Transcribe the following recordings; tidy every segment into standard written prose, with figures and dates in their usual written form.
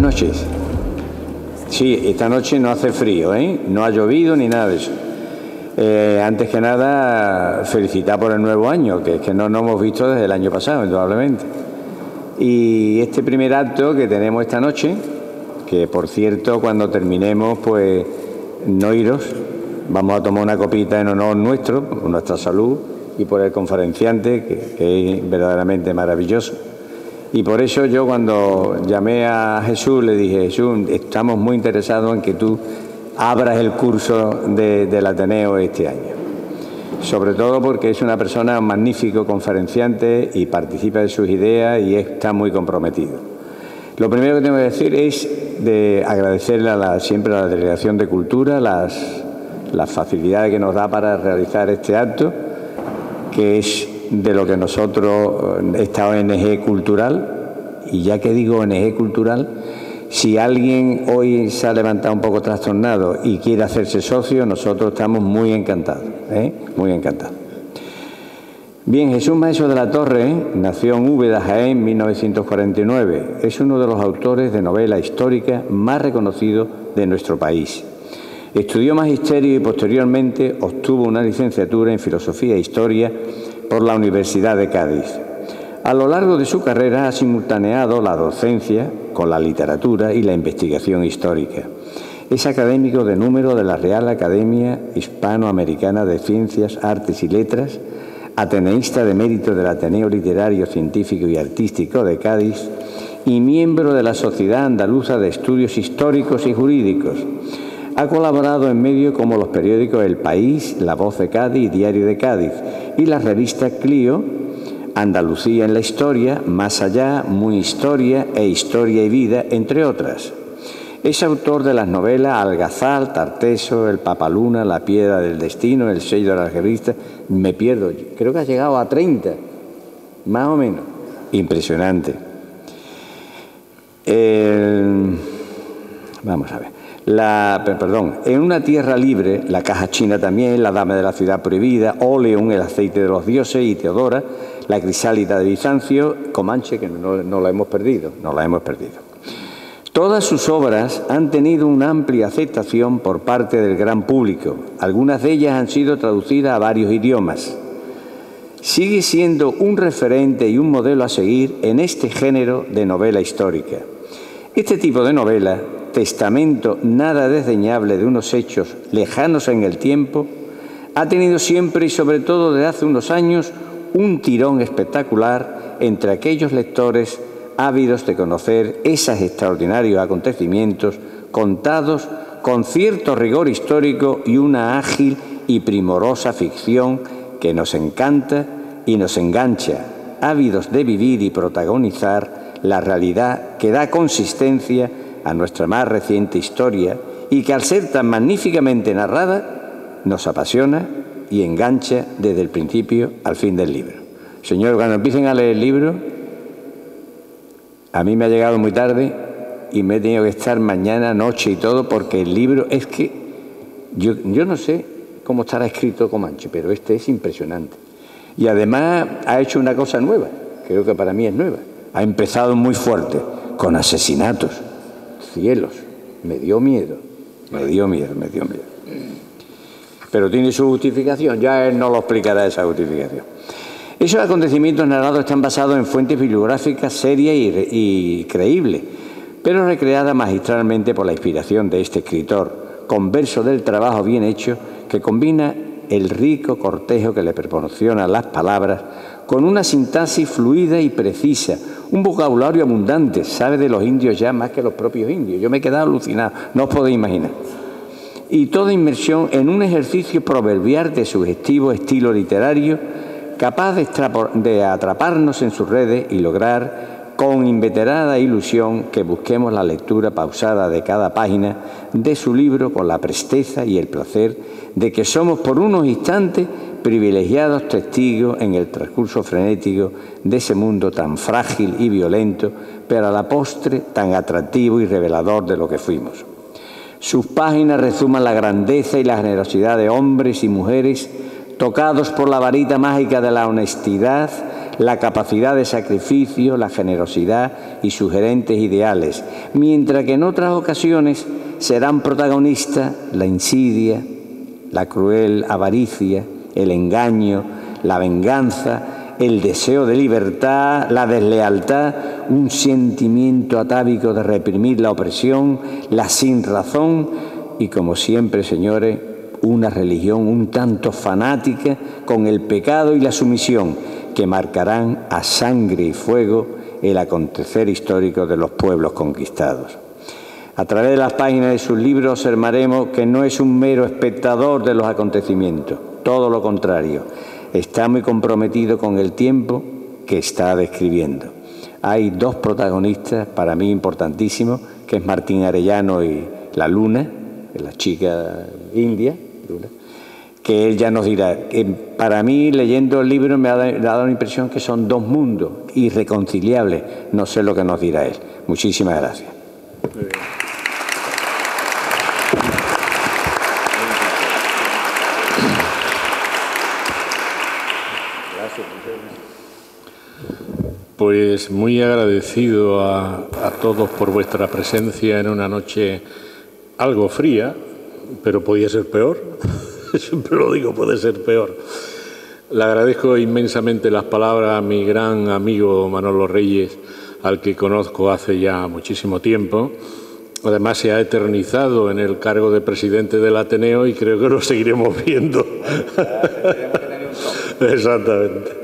noches. Sí, esta noche no hace frío, ¿eh? No ha llovido ni nada de eso. Antes que nada, felicitar por el nuevo año, que es que no nos hemos visto desde el año pasado, indudablemente. Y este primer acto que tenemos esta noche, que por cierto, cuando terminemos, pues no iros, vamos a tomar una copita en honor nuestro, por nuestra salud y por el conferenciante, que es verdaderamente maravilloso. Y por eso yo cuando llamé a Jesús le dije: Jesús, estamos muy interesados en que tú abras el curso del Ateneo este año. Sobre todo porque es una persona magnífico conferenciante y participa de sus ideas y está muy comprometido. Lo primero que tengo que decir es de agradecerle siempre a la Delegación de Cultura las facilidades que nos da para realizar este acto, que es de lo que nosotros, esta ONG cultural, y ya que digo ONG cultural, si alguien hoy se ha levantado un poco trastornado y quiere hacerse socio, nosotros estamos muy encantados, muy encantados. Bien, Jesús Maeso de la Torre nació en Úbeda, Jaén, en 1949. Es uno de los autores de novela histórica más reconocidos de nuestro país. Estudió magisterio y posteriormente obtuvo una licenciatura en Filosofía e Historia por la Universidad de Cádiz. A lo largo de su carrera ha simultaneado la docencia con la literatura y la investigación histórica. Es académico de número de la Real Academia Hispanoamericana de Ciencias, Artes y Letras, ateneísta de mérito del Ateneo Literario, Científico y Artístico de Cádiz y miembro de la Sociedad Andaluza de Estudios Históricos y Jurídicos. Ha colaborado en medios como los periódicos El País, La Voz de Cádiz y Diario de Cádiz y las revistas Clio, Andalucía en la Historia, Más Allá, Muy Historia e Historia y Vida, entre otras. Es autor de las novelas Algazal, Tarteso, El Papaluna, La Piedra del Destino, El Sello de la Revista. Me pierdo, creo que ha llegado a 30, más o menos. Impresionante. Vamos a ver. En Una tierra libre, La caja china también, La dama de la ciudad prohibida, Óleon, El aceite de los dioses y Teodora, La crisálida de Bizancio, Comanche, que no la hemos perdido, Todas sus obras han tenido una amplia aceptación por parte del gran público. Algunas de ellas han sido traducidas a varios idiomas. Sigue siendo un referente y un modelo a seguir en este género de novela histórica. Este tipo de novela, testamento nada desdeñable de unos hechos lejanos en el tiempo, ha tenido siempre y sobre todo desde hace unos años un tirón espectacular entre aquellos lectores ávidos de conocer esos extraordinarios acontecimientos contados con cierto rigor histórico y una ágil y primorosa ficción que nos encanta y nos engancha, ávidos de vivir y protagonizar la realidad que da consistencia a nuestra más reciente historia y que al ser tan magníficamente narrada nos apasiona y engancha desde el principio al fin del libro. Señor, cuando empiecen a leer el libro, a mí me ha llegado muy tarde y me he tenido que estar mañana, noche y todo, porque el libro es que yo no sé cómo estará escrito Comanche, pero este es impresionante. Y además ha hecho una cosa nueva, creo que para mí es nueva. Ha empezado muy fuerte, con asesinatos. Cielos, me dio miedo. Pero tiene su justificación, ya él no lo explicará esa justificación. Esos acontecimientos narrados están basados en fuentes bibliográficas serias y creíbles, pero recreadas magistralmente por la inspiración de este escritor, con verso del trabajo bien hecho que combina el rico cortejo que le proporcionan las palabras con una sintaxis fluida y precisa, un vocabulario abundante, sabe de los indios ya más que los propios indios. Yo me he quedado alucinado, no os podéis imaginar. Y toda inmersión en un ejercicio proverbial de sugestivo estilo literario, capaz de atraparnos en sus redes y lograr con inveterada ilusión que busquemos la lectura pausada de cada página de su libro con la presteza y el placer de que somos por unos instantes privilegiados testigos en el transcurso frenético de ese mundo tan frágil y violento, pero a la postre tan atractivo y revelador de lo que fuimos. Sus páginas resuman la grandeza y la generosidad de hombres y mujeres tocados por la varita mágica de la honestidad, la capacidad de sacrificio, la generosidad y sugerentes ideales, mientras que en otras ocasiones serán protagonistas la insidia, la cruel avaricia, el engaño, la venganza, el deseo de libertad, la deslealtad, un sentimiento atávico de reprimir la opresión, la sinrazón y, como siempre, señores, una religión un tanto fanática con el pecado y la sumisión que marcarán a sangre y fuego el acontecer histórico de los pueblos conquistados. A través de las páginas de sus libros observaremos que no es un mero espectador de los acontecimientos, todo lo contrario, está muy comprometido con el tiempo que está describiendo. Hay dos protagonistas para mí importantísimos, que es Martín Arellano y la Luna, la chica india, Luna, que él ya nos dirá. Para mí, leyendo el libro, me ha dado la impresión que son dos mundos irreconciliables. No sé lo que nos dirá él. Muchísimas gracias. Muy bien. Pues muy agradecido a todos por vuestra presencia en una noche algo fría, pero podía ser peor. Siempre lo digo, puede ser peor. Le agradezco inmensamente las palabras a mi gran amigo Manolo Reyes, al que conozco hace ya muchísimo tiempo. Además, se ha eternizado en el cargo de presidente del Ateneo y creo que lo seguiremos viendo. Exactamente.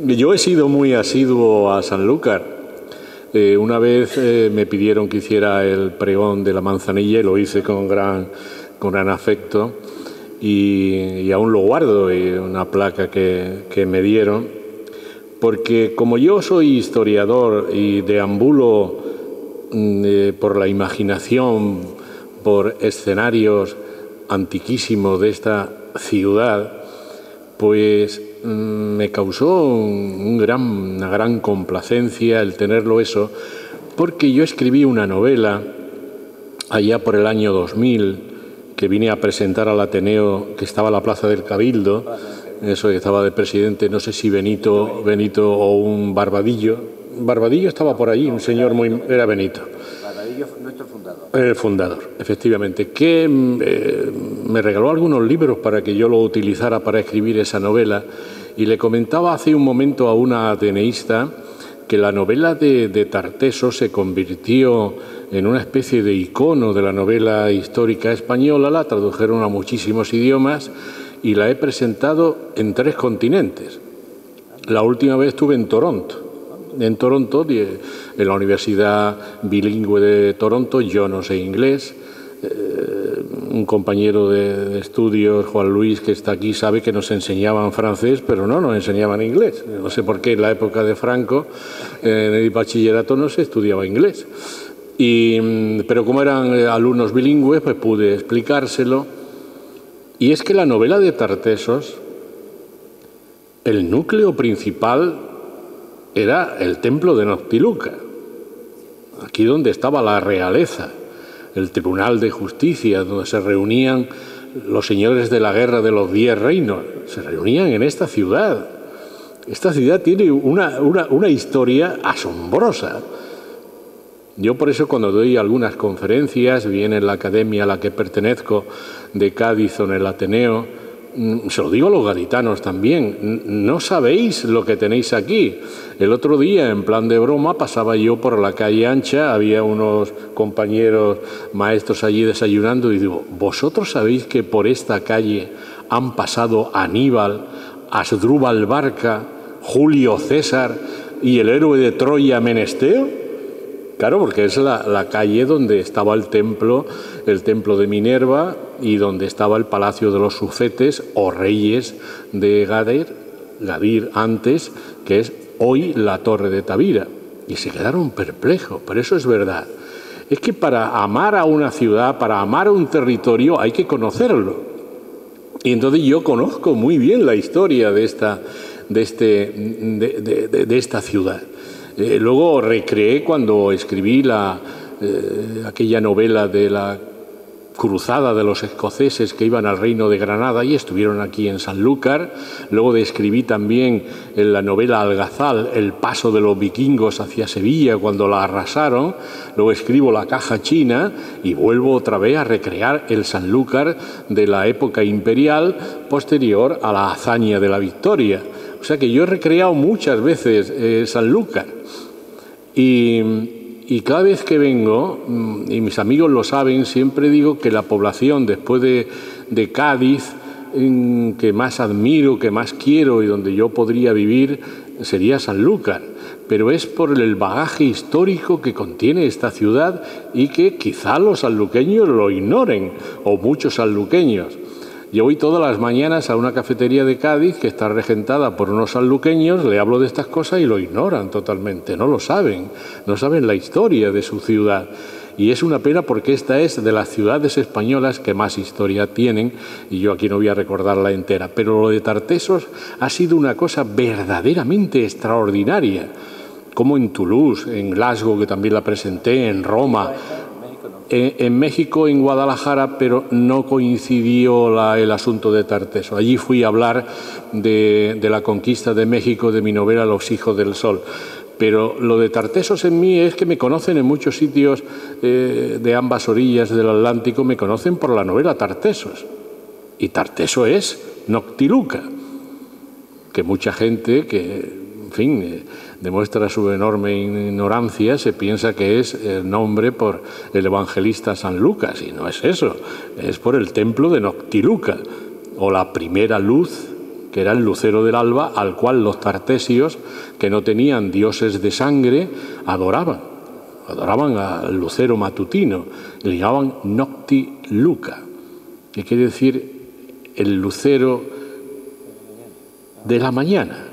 Yo he sido muy asiduo a Sanlúcar. Una vez me pidieron que hiciera el pregón de la Manzanilla y lo hice con gran afecto y aún lo guardo, una placa que me dieron, porque como yo soy historiador y deambulo por la imaginación, por escenarios antiquísimos de esta ciudad, pues me causó una gran complacencia el tenerlo eso, porque yo escribí una novela allá por el año 2000 que vine a presentar al Ateneo, que estaba en la Plaza del Cabildo, eso que estaba de presidente, no sé si Benito o un Barbadillo. Barbadillo estaba por allí, un señor muy... Era Benito. Barbadillo, nuestro fundador. El fundador, efectivamente, que me regaló algunos libros para que yo lo utilizara para escribir esa novela, y le comentaba hace un momento a una ateneísta que la novela de Tartessos se convirtió en una especie de icono de la novela histórica española, la tradujeron a muchísimos idiomas y la he presentado en 3 continentes. La última vez estuve en Toronto, en la Universidad Bilingüe de Toronto. Yo no sé inglés. Un compañero de estudios, Juan Luis, que está aquí, sabe que nos enseñaban francés, pero no nos enseñaban inglés. No sé por qué en la época de Franco, en el bachillerato, no se estudiaba inglés. Pero como eran alumnos bilingües, pues pude explicárselo. Y es que la novela de Tartessos, el núcleo principal era el templo de Noctiluca, aquí donde estaba la realeza, el Tribunal de Justicia, donde se reunían los señores de la guerra de los 10 reinos, se reunían en esta ciudad. Esta ciudad tiene una historia asombrosa. Yo por eso cuando doy algunas conferencias, bien en la academia a la que pertenezco de Cádiz o en el Ateneo, se lo digo a los gaditanos también, no sabéis lo que tenéis aquí. El otro día, en plan de broma, pasaba yo por la calle ancha, había unos compañeros maestros allí desayunando y digo, ¿vosotros sabéis que por esta calle han pasado Aníbal, Asdrúbal Barca, Julio César y el héroe de Troya Menesteo? Claro, porque es la calle donde estaba el templo de Minerva y donde estaba el palacio de los sucetes o reyes de Gadir antes, que es hoy la Torre de Tavira. Y se quedaron perplejos, pero eso es verdad. Es que para amar a una ciudad, para amar a un territorio, hay que conocerlo. Y entonces yo conozco muy bien la historia de esta ciudad. Luego recreé cuando escribí aquella novela de la cruzada de los escoceses que iban al Reino de Granada y estuvieron aquí en Sanlúcar. Luego escribí también en la novela Algazal el paso de los vikingos hacia Sevilla cuando la arrasaron. Luego escribo La caja china y vuelvo otra vez a recrear el Sanlúcar de la época imperial posterior a la hazaña de la victoria. O sea que yo he recreado muchas veces Sanlúcar. Y cada vez que vengo, y mis amigos lo saben, siempre digo que la población después de Cádiz que más admiro, que más quiero y donde yo podría vivir sería Sanlúcar. Pero es por el bagaje histórico que contiene esta ciudad y que quizá los sanluqueños lo ignoren, o muchos sanluqueños. Yo voy todas las mañanas a una cafetería de Cádiz que está regentada por unos sanluqueños, le hablo de estas cosas y lo ignoran totalmente, no lo saben, no saben la historia de su ciudad. Y es una pena porque esta es de las ciudades españolas que más historia tienen y yo aquí no voy a recordarla entera. Pero lo de Tartesos ha sido una cosa verdaderamente extraordinaria, como en Toulouse, en Glasgow, que también la presenté, en Roma. En México, en Guadalajara, pero no coincidió el asunto de Tarteso. Allí fui a hablar de la conquista de México, de mi novela Los hijos del sol. Pero lo de Tartesos en mí es que me conocen en muchos sitios de ambas orillas del Atlántico, me conocen por la novela Tartesos. Y Tarteso es Noctiluca, que mucha gente que, en fin, demuestra su enorme ignorancia, se piensa que es el nombre por el evangelista San Lucas, y no es eso, es por el templo de Noctiluca, o la primera luz, que era el lucero del alba, al cual los tartesios, que no tenían dioses de sangre, adoraban al lucero matutino, le llamaban Noctiluca, que quiere decir el lucero de la mañana.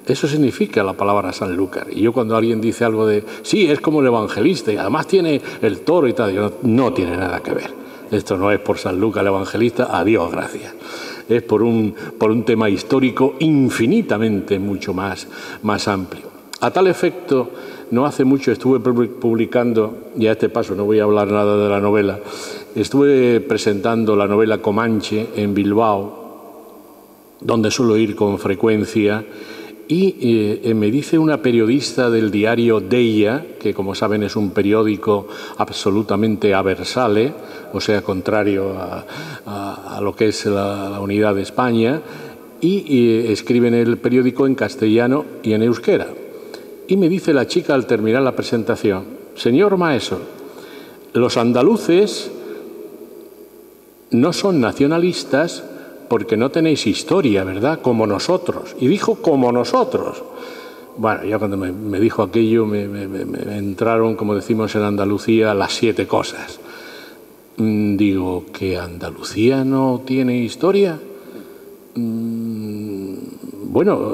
Eso significa la palabra Sanlúcar. Y yo cuando alguien dice algo de, sí, es como el evangelista y además tiene el toro y tal, yo, no tiene nada que ver. Esto no es por Sanlúcar el evangelista, a Dios gracias. Es por un tema histórico infinitamente mucho más amplio. A tal efecto, no hace mucho estuve publicando, y a este paso no voy a hablar nada de la novela, estuve presentando la novela Comanche en Bilbao, donde suelo ir con frecuencia. Y me dice una periodista del diario Deia, que como saben es un periódico absolutamente aversale, o sea, contrario a lo que es la unidad de España, y escribe en el periódico en castellano y en euskera. Y me dice la chica al terminar la presentación, señor Maeso, los andaluces no son nacionalistas porque no tenéis historia, ¿verdad? Como nosotros. Y dijo, como nosotros. Bueno, ya cuando me dijo aquello, me entraron, como decimos en Andalucía, las 7 cosas. Digo, ¿que Andalucía no tiene historia? Bueno,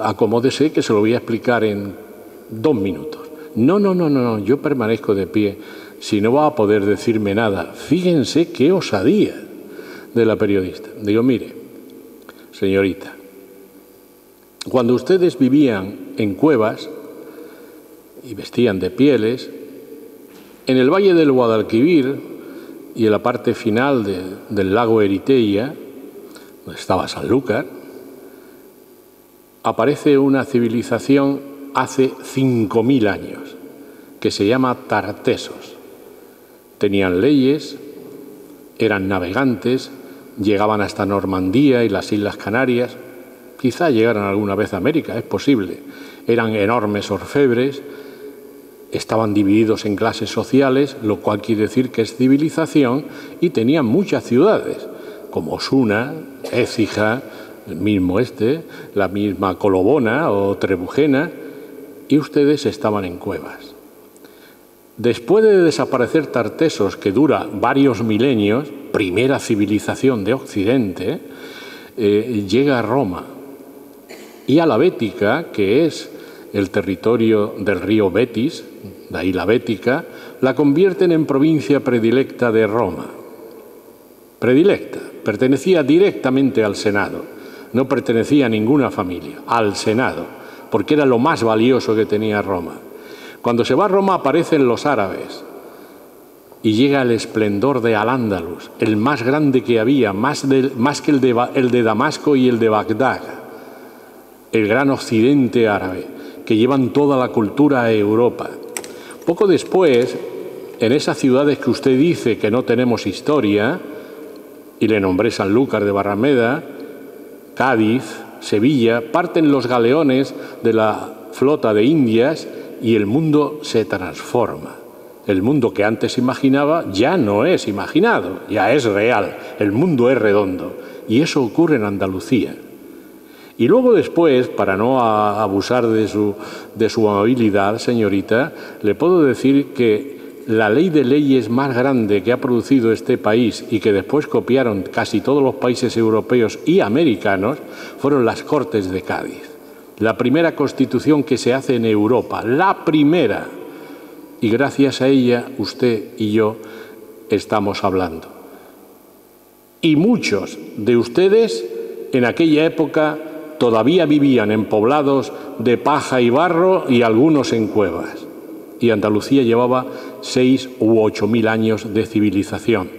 acomódese que se lo voy a explicar en 2 minutos. No, yo permanezco de pie. Si no va a poder decirme nada, fíjense qué osadía de la periodista. Digo, mire, señorita, cuando ustedes vivían en cuevas y vestían de pieles, en el valle del Guadalquivir y en la parte final del lago Eritrea, donde estaba Sanlúcar, aparece una civilización hace 5.000 años, que se llama Tartesos. Tenían leyes, eran navegantes, llegaban hasta Normandía y las Islas Canarias, quizá llegaran alguna vez a América, es posible. Eran enormes orfebres, estaban divididos en clases sociales, lo cual quiere decir que es civilización, y tenían muchas ciudades, como Osuna, Écija, el mismo la misma Colobona o Trebujena, y ustedes estaban en cuevas. Después de desaparecer Tartesos, que dura varios milenios, primera civilización de Occidente, llega a Roma y a la Bética, que es el territorio del río Betis, de ahí la Bética, la convierten en provincia predilecta de Roma. Predilecta, pertenecía directamente al Senado, no pertenecía a ninguna familia, al Senado, porque era lo más valioso que tenía Roma. Cuando se va a Roma aparecen los árabes y llega el esplendor de Al-Ándalus, el más grande que había, más que el de Damasco y el de Bagdad, el gran occidente árabe, que llevan toda la cultura a Europa. Poco después, en esas ciudades que usted dice que no tenemos historia, y le nombré Sanlúcar de Barrameda, Cádiz, Sevilla, parten los galeones de la flota de Indias y el mundo se transforma. El mundo que antes imaginaba ya no es imaginado, ya es real, el mundo es redondo. Y eso ocurre en Andalucía. Y luego después, para no abusar de su amabilidad, señorita, le puedo decir que la ley de leyes más grande que ha producido este país y que después copiaron casi todos los países europeos y americanos fueron las Cortes de Cádiz. La primera constitución que se hace en Europa, la primera. Y gracias a ella, usted y yo estamos hablando. Y muchos de ustedes en aquella época todavía vivían en poblados de paja y barro y algunos en cuevas. Y Andalucía llevaba 6.000 u 8.000 años de civilización.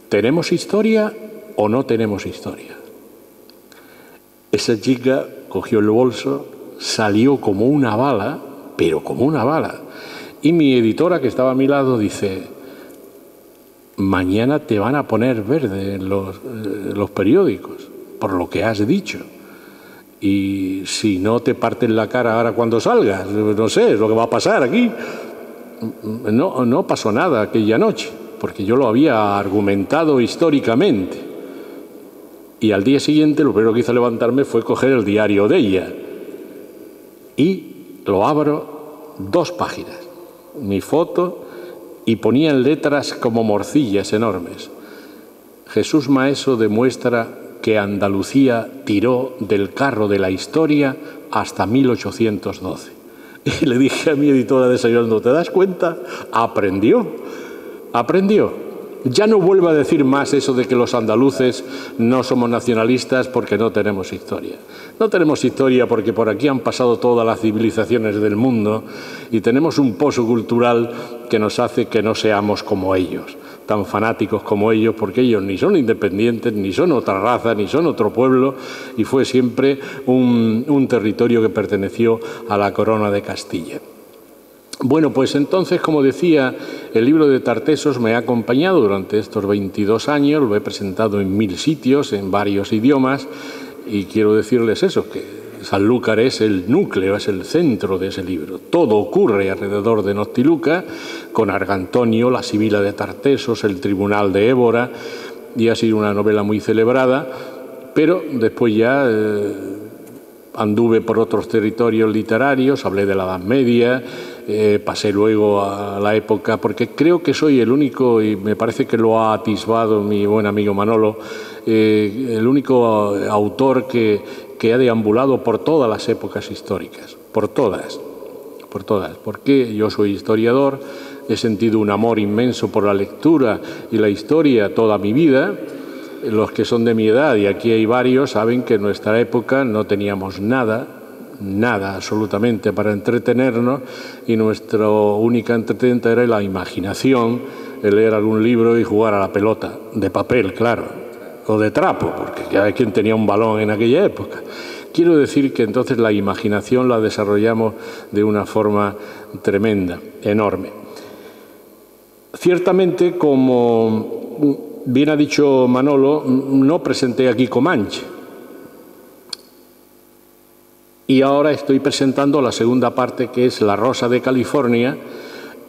¿Tenemos historia o no tenemos historia? Esa chica cogió el bolso, salió como una bala, pero como una bala. Y mi editora, que estaba a mi lado, dice: mañana te van a poner verde en los periódicos por lo que has dicho. Y si no te parten la cara ahora cuando salgas, no sé, es lo que va a pasar aquí. No pasó nada aquella noche, porque yo lo había argumentado históricamente. Y al día siguiente lo primero que hice al levantarme fue coger el diario de ella. Y lo abro, 2 páginas. Mi foto, y ponía en letras como morcillas enormes: Jesús Maeso demuestra que Andalucía tiró del carro de la historia hasta 1812. Y le dije a mi editora desayunando: ¿te das cuenta? Aprendió. Ya no vuelvo a decir más eso de que los andaluces no somos nacionalistas porque no tenemos historia. No tenemos historia porque por aquí han pasado todas las civilizaciones del mundo y tenemos un pozo cultural que nos hace que no seamos como ellos, tan fanáticos como ellos, porque ellos ni son independientes, ni son otra raza, ni son otro pueblo, y fue siempre un territorio que perteneció a la corona de Castilla. Bueno, pues entonces, como decía, el libro de Tartessos me ha acompañado durante estos 22 años, lo he presentado en 1000 sitios, en varios idiomas, y quiero decirles eso, que Sanlúcar es el núcleo, es el centro de ese libro. Todo ocurre alrededor de Noctiluca, con Argantonio, la Sibila de Tartessos, el Tribunal de Évora, y ha sido una novela muy celebrada, pero después ya anduve por otros territorios literarios, hablé de la Edad Media, pasé luego a la época, porque creo que soy el único, y me parece que lo ha atisbado mi buen amigo Manolo, el único autor que ha deambulado por todas las épocas históricas, por todas, porque yo soy historiador, he sentido un amor inmenso por la lectura y la historia toda mi vida. Los que son de mi edad, y aquí hay varios, saben que en nuestra época no teníamos nada absolutamente para entretenernos, y nuestra única entretenimiento era la imaginación, el leer algún libro y jugar a la pelota, de papel, claro, o de trapo, porque cada quien tenía un balón en aquella época. Quiero decir que entonces la imaginación la desarrollamos de una forma tremenda, enorme. Ciertamente, como bien ha dicho Manolo, no presenté aquí Comanche. Y ahora estoy presentando la segunda parte, que es La Rosa de California,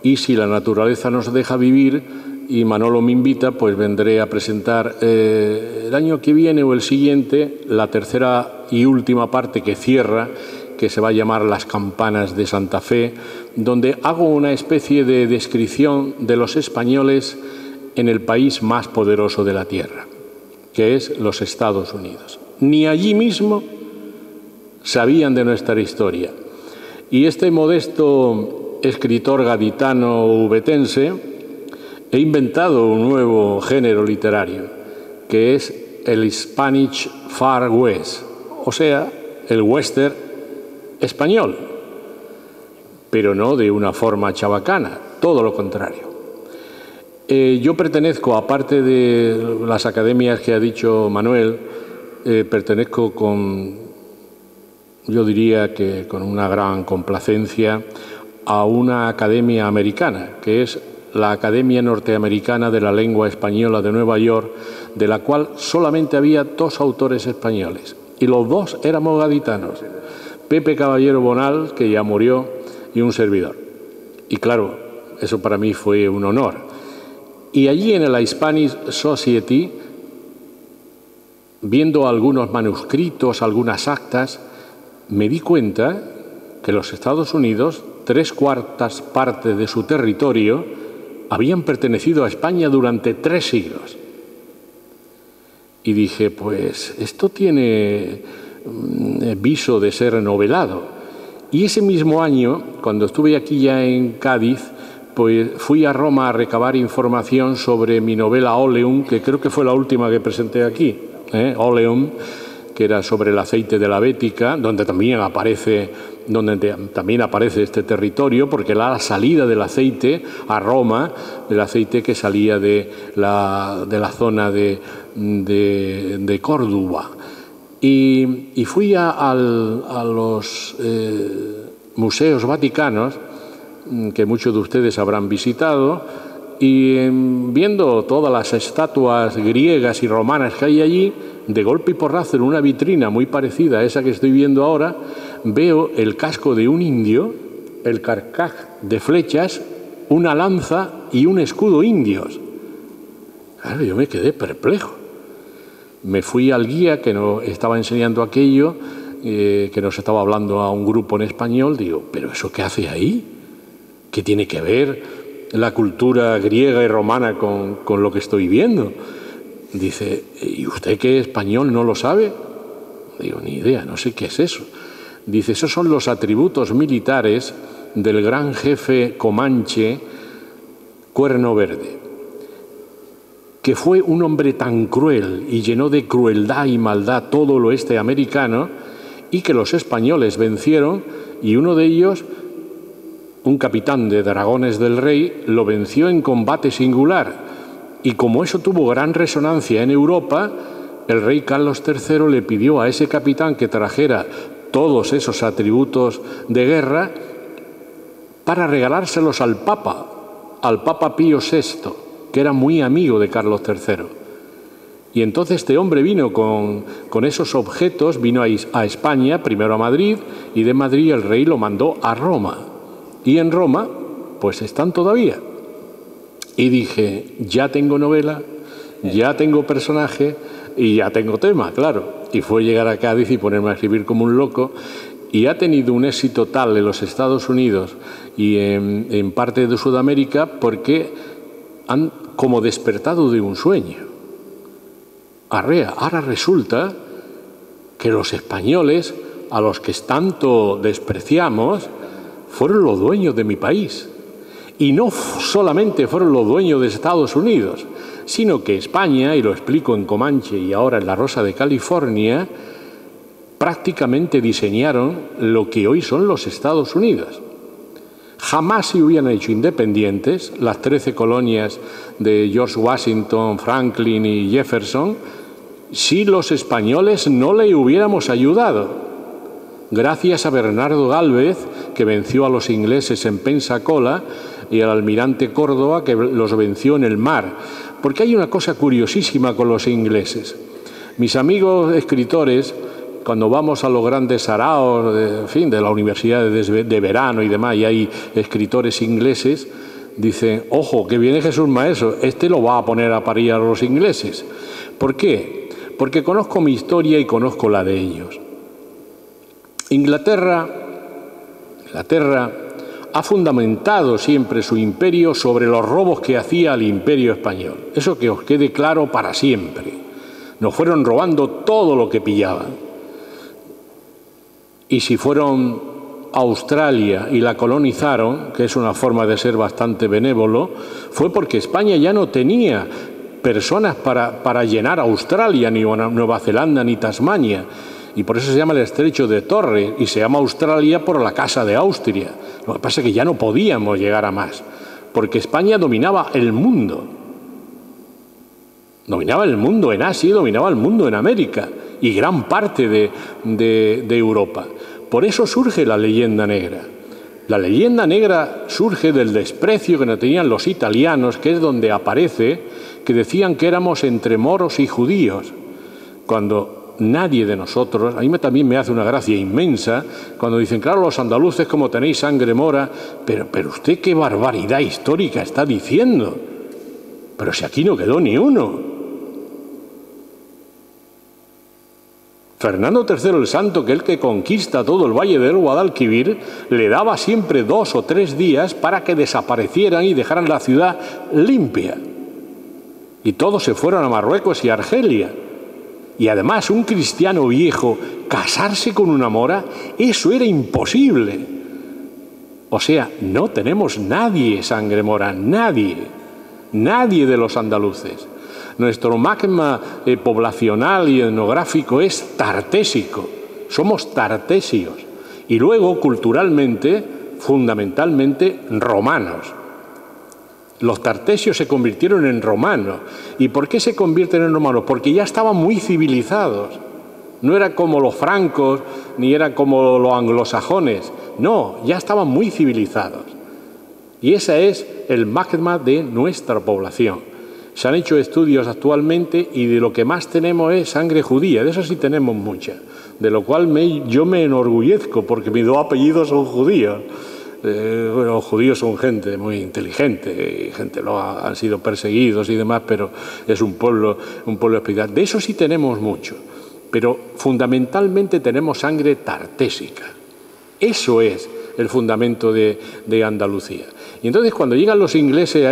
y si la naturaleza nos deja vivir y Manolo me invita, pues vendré a presentar el año que viene o el siguiente la tercera y última parte que cierra, que se va a llamar Las Campanas de Santa Fe, donde hago una especie de descripción de los españoles en el país más poderoso de la tierra, que es los Estados Unidos. Ni allí mismo sabían de nuestra historia. Y este modesto escritor gaditano ubetense he inventado un nuevo género literario, que es el Spanish Far West, o sea, el western español, pero no de una forma chabacana, todo lo contrario. Yo pertenezco, aparte de las academias que ha dicho Manuel, pertenezco yo diría que con una gran complacencia, a una academia americana, que es la Academia Norteamericana de la Lengua Española de Nueva York, de la cual solamente había 2 autores españoles, y los 2 éramos gaditanos, Pepe Caballero Bonal, que ya murió, y un servidor. Y claro, eso para mí fue un honor. Y allí en la Hispanic Society, viendo algunos manuscritos, algunas actas, me di cuenta que los Estados Unidos, 3/4 partes de su territorio, habían pertenecido a España durante 3 siglos. Y dije, pues esto tiene viso de ser novelado. Y ese mismo año, cuando estuve aquí ya en Cádiz, pues fui a Roma a recabar información sobre mi novela Oleum, que creo que fue la última que presenté aquí, Oleum, que era sobre el aceite de la Bética, donde también aparece este territorio, porque era la salida del aceite a Roma, del aceite que salía de la zona de Córdoba. Y fui a los museos vaticanos, que muchos de ustedes habrán visitado, y viendo todas las estatuas griegas y romanas que hay allí, de golpe y porrazo en una vitrina muy parecida a esa que estoy viendo ahora, veo el casco de un indio, el carcaj de flechas, una lanza y un escudo indios. Claro, yo me quedé perplejo. Me fui al guía que nos estaba enseñando aquello, que nos estaba hablando a un grupo en español. Digo, ¿pero eso qué hace ahí? ¿Qué tiene que ver la cultura griega y romana con lo que estoy viendo? Dice, ¿y usted que es español no lo sabe? Digo, ni idea, no sé qué es eso. Dice, esos son los atributos militares del gran jefe comanche Cuerno Verde, que fue un hombre tan cruel y llenó de crueldad y maldad todo el oeste americano, y que los españoles vencieron, y uno de ellos, un capitán de dragones del rey, lo venció en combate singular. Y como eso tuvo gran resonancia en Europa, el rey Carlos III le pidió a ese capitán que trajera todos esos atributos de guerra para regalárselos al Papa Pío VI, que era muy amigo de Carlos III. Y entonces este hombre vino con esos objetos, vino a España, primero a Madrid, y de Madrid el rey lo mandó a Roma. Y en Roma, pues están todavía. Y dije, ya tengo novela, ya tengo personaje y ya tengo tema, claro. Y fue llegar a Cádiz y ponerme a escribir como un loco. Y ha tenido un éxito tal en los Estados Unidos y en parte de Sudamérica, porque han como despertado de un sueño. Ahora resulta que los españoles, a los que tanto despreciamos, fueron los dueños de mi país. Y no solamente fueron los dueños de Estados Unidos, sino que España, y lo explico en Comanche y ahora en La Rosa de California, prácticamente diseñaron lo que hoy son los Estados Unidos. Jamás se hubieran hecho independientes las 13 colonias de George Washington, Franklin y Jefferson si los españoles no le hubiéramos ayudado. Gracias a Bernardo Gálvez, que venció a los ingleses en Pensacola, y al almirante Córdoba, que los venció en el mar. Porque hay una cosa curiosísima con los ingleses. Mis amigos escritores, cuando vamos a los grandes saraos, de la universidad de verano y demás, y hay escritores ingleses, dicen, ojo, que viene Jesús Maestro, este lo va a poner a parir a los ingleses. ¿Por qué? Porque conozco mi historia y conozco la de ellos. Inglaterra ha fundamentado siempre su imperio sobre los robos que hacía al imperio español. Eso que os quede claro para siempre. Nos fueron robando todo lo que pillaban. Y si fueron a Australia y la colonizaron, que es una forma de ser bastante benévolo, fue porque España ya no tenía personas para llenar Australia, ni Nueva Zelanda, ni Tasmania. Y por eso se llama el Estrecho de Torres y se llama Australia por la Casa de Austria. Lo que pasa es que ya no podíamos llegar a más, porque España dominaba el mundo. Dominaba el mundo en Asia y dominaba el mundo en América y gran parte de Europa. Por eso surge la leyenda negra. La leyenda negra surge del desprecio que nos tenían los italianos, que es donde aparece, que decían que éramos entre moros y judíos, cuando nadie de nosotros, a mí también me hace una gracia inmensa, cuando dicen, claro, los andaluces como tenéis sangre mora, pero usted qué barbaridad histórica está diciendo, pero si aquí no quedó ni uno. Fernando III el Santo, que es el que conquista todo el valle del Guadalquivir, le daba siempre 2 o 3 días para que desaparecieran y dejaran la ciudad limpia. Y todos se fueron a Marruecos y a Argelia. Y además un cristiano viejo casarse con una mora, eso era imposible. O sea, no tenemos nadie sangre mora, nadie de los andaluces. Nuestro magma poblacional y etnográfico es tartésico, somos tartesios. Y luego, culturalmente, fundamentalmente, romanos. Los tartesios se convirtieron en romanos. ¿Y por qué se convierten en romanos? Porque ya estaban muy civilizados. No era como los francos, ni era como los anglosajones. No, ya estaban muy civilizados. Y ese es el magma de nuestra población. Se han hecho estudios actualmente y de lo que más tenemos es sangre judía, de eso sí tenemos mucha, de lo cual yo me enorgullezco porque mis 2 apellidos son judíos. Bueno, los judíos son gente muy inteligente, y gente han sido perseguidos y demás, pero es un pueblo especial. De eso sí tenemos mucho, pero fundamentalmente tenemos sangre tartésica. Eso es el fundamento de Andalucía. Y entonces cuando llegan los ingleses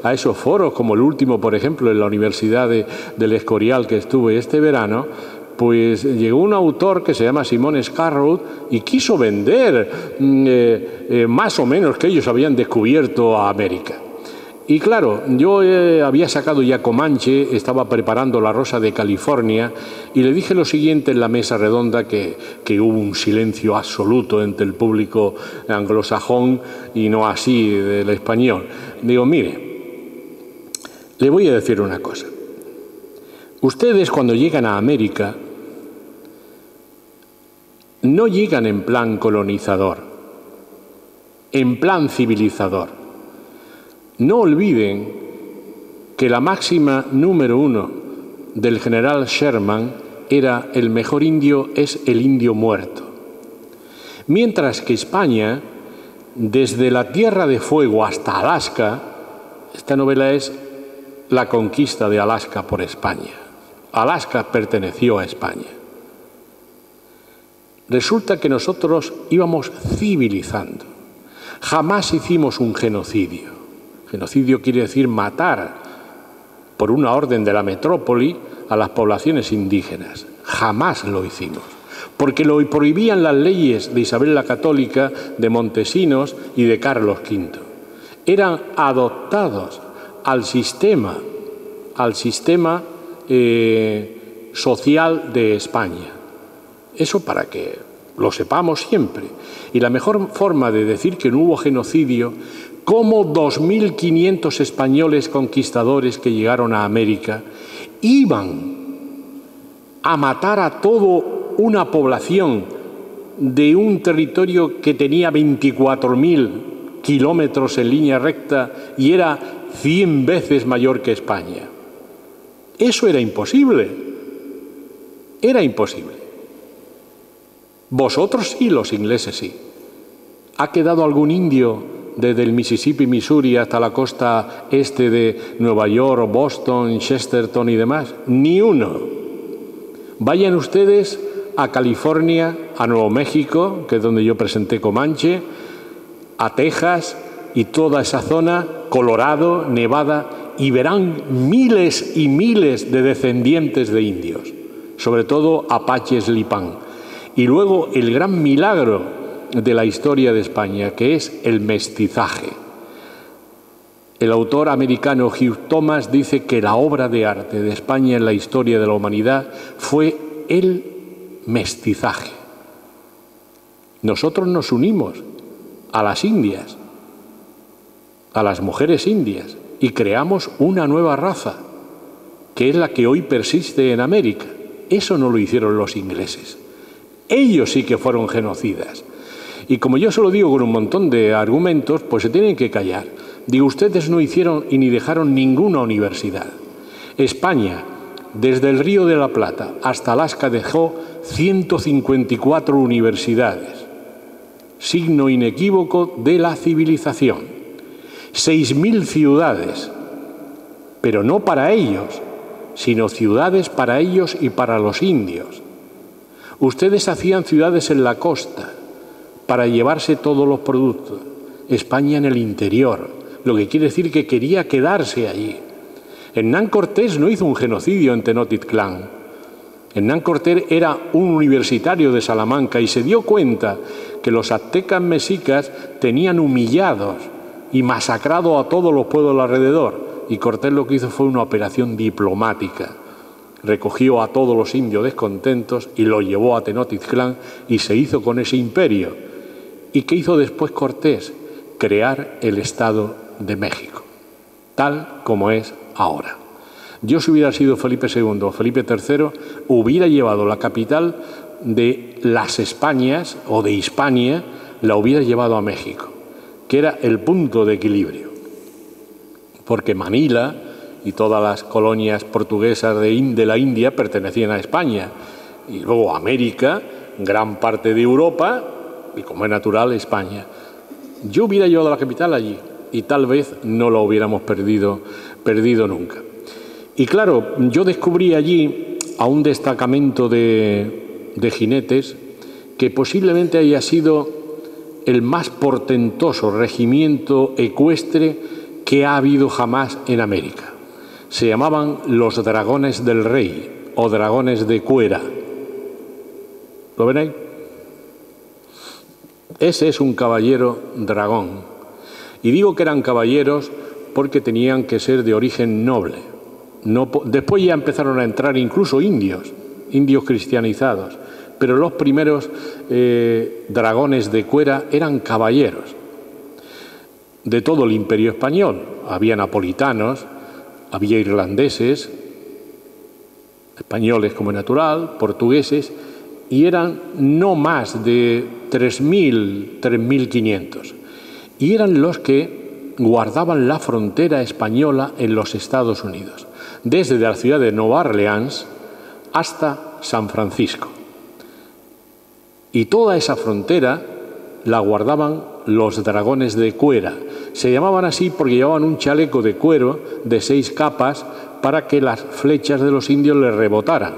a esos foros, como el último, por ejemplo, en la Universidad del Escorial que estuve este verano, pues llegó un autor que se llama Simon Scarrow y quiso vender más o menos que ellos habían descubierto a América. Y claro, yo había sacado ya Comanche, estaba preparando La Rosa de California y le dije lo siguiente en la mesa redonda, que hubo un silencio absoluto entre el público anglosajón y no así del español. Digo, mire, le voy a decir una cosa. Ustedes cuando llegan a América no llegan en plan colonizador, en plan civilizador. No olviden que la máxima número 1 del general Sherman era el mejor indio es el indio muerto. Mientras que España, desde la Tierra de Fuego hasta Alaska, esta novela es la conquista de Alaska por España. Alaska perteneció a España. Resulta que nosotros íbamos civilizando. Jamás hicimos un genocidio. Genocidio quiere decir matar por una orden de la metrópoli a las poblaciones indígenas. Jamás lo hicimos, porque lo prohibían las leyes de Isabel la Católica, de Montesinos y de Carlos V. Eran adoptados al sistema social de España. Eso para que lo sepamos siempre. Y la mejor forma de decir que no hubo genocidio, como 2.500 españoles conquistadores que llegaron a América iban a matar a toda una población de un territorio que tenía 24.000 kilómetros en línea recta y era 100 veces mayor que España. Eso era imposible. Era imposible. Vosotros sí, los ingleses sí. ¿Ha quedado algún indio desde el Mississippi, Missouri, hasta la costa este de Nueva York, Boston, Chesterton y demás? Ni uno. Vayan ustedes a California, a Nuevo México, que es donde yo presenté Comanche, a Texas y toda esa zona, Colorado, Nevada, y verán miles y miles de descendientes de indios, sobre todo apaches Lipán. Y luego el gran milagro de la historia de España, que es el mestizaje. El autor americano Hugh Thomas dice que la obra de arte de España en la historia de la humanidad fue el mestizaje. Nosotros nos unimos a las indias, a las mujeres indias, y creamos una nueva raza. que es la que hoy persiste en América. Eso no lo hicieron los ingleses. Ellos sí que fueron genocidas. Y como yo se lo digo con un montón de argumentos, pues se tienen que callar. Digo, ustedes no hicieron y ni dejaron ninguna universidad. España, desde el Río de la Plata hasta Alaska, dejó 154 universidades. Signo inequívoco de la civilización. 6.000 ciudades, pero no para ellos, sino ciudades para ellos y para los indios. Ustedes hacían ciudades en la costa para llevarse todos los productos. España en el interior, lo que quiere decir que quería quedarse allí. Hernán Cortés no hizo un genocidio en Tenochtitlán. Hernán Cortés era un universitario de Salamanca y se dio cuenta que los aztecas mexicas tenían humillados y masacrado a todos los pueblos alrededor. Y Cortés lo que hizo fue una operación diplomática. Recogió a todos los indios descontentos y los llevó a Tenochtitlán y se hizo con ese imperio. ¿Y qué hizo después Cortés? Crear el Estado de México, tal como es ahora. Yo, si hubiera sido Felipe II o Felipe III, hubiera llevado la capital de las Españas o de Hispania, la hubiera llevado a México, que era el punto de equilibrio. Porque Manila y todas las colonias portuguesas de la India pertenecían a España. Y luego América, gran parte de Europa y, como es natural, España. Yo hubiera llevado la capital allí y tal vez no la hubiéramos perdido nunca. Y claro, yo descubrí allí a un destacamento de jinetes que posiblemente haya sido el más portentoso regimiento ecuestre que ha habido jamás en América. Se llamaban los Dragones del Rey o Dragones de Cuera. ¿Lo ven ahí? Ese es un caballero dragón. Y digo que eran caballeros porque tenían que ser de origen noble. Después ya empezaron a entrar incluso indios cristianizados, pero los primeros dragones de Cuera eran caballeros de todo el imperio español. Había napolitanos, había irlandeses, españoles como es natural, portugueses, y eran no más de 3.000, 3.500. Y eran los que guardaban la frontera española en los Estados Unidos, desde la ciudad de Nueva Orleans hasta San Francisco. Y toda esa frontera la guardaban los dragones de Cuera. Se llamaban así porque llevaban un chaleco de cuero de 6 capas para que las flechas de los indios les rebotaran.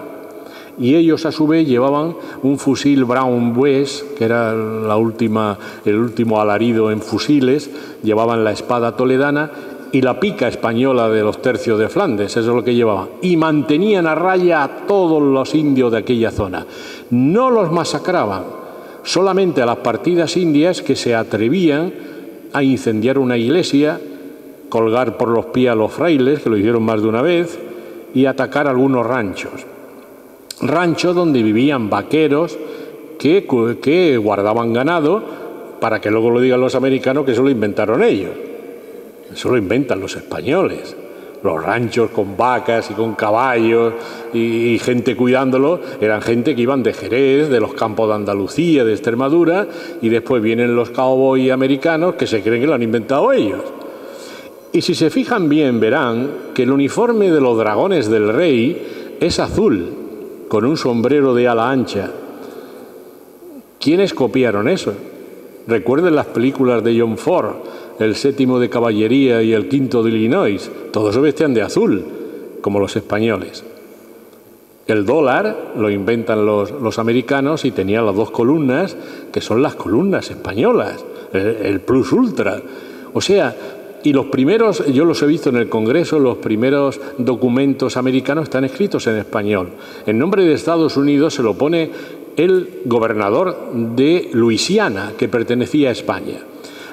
Y ellos a su vez llevaban un fusil Brown West, que era el último alarido en fusiles, llevaban la espada toledana y la pica española de los tercios de Flandes, eso es lo que llevaban. Y mantenían a raya a todos los indios de aquella zona. No los masacraban, solamente a las partidas indias que se atrevían a incendiar una iglesia, colgar por los pies a los frailes, que lo hicieron más de una vez, y atacar algunos ranchos. Ranchos donde vivían vaqueros que guardaban ganado, para que luego lo digan los americanos que eso lo inventaron ellos. Eso lo inventan los españoles. Los ranchos con vacas y con caballos y gente cuidándolo, eran gente que iban de Jerez, de los campos de Andalucía, de Extremadura, y después vienen los cowboys americanos que se creen que lo han inventado ellos. Y si se fijan bien, verán que el uniforme de los dragones del rey es azul, con un sombrero de ala ancha. ¿Quiénes copiaron eso? Recuerden las películas de John Ford, el 7º de caballería y el 5º de Illinois. Todos se vestían de azul, como los españoles. El dólar lo inventan los americanos y tenía las 2 columnas, que son las columnas españolas, el plus ultra. O sea, y los primeros, yo los he visto en el Congreso, los primeros documentos americanos están escritos en español. En nombre de Estados Unidos se lo pone el gobernador de Luisiana, que pertenecía a España.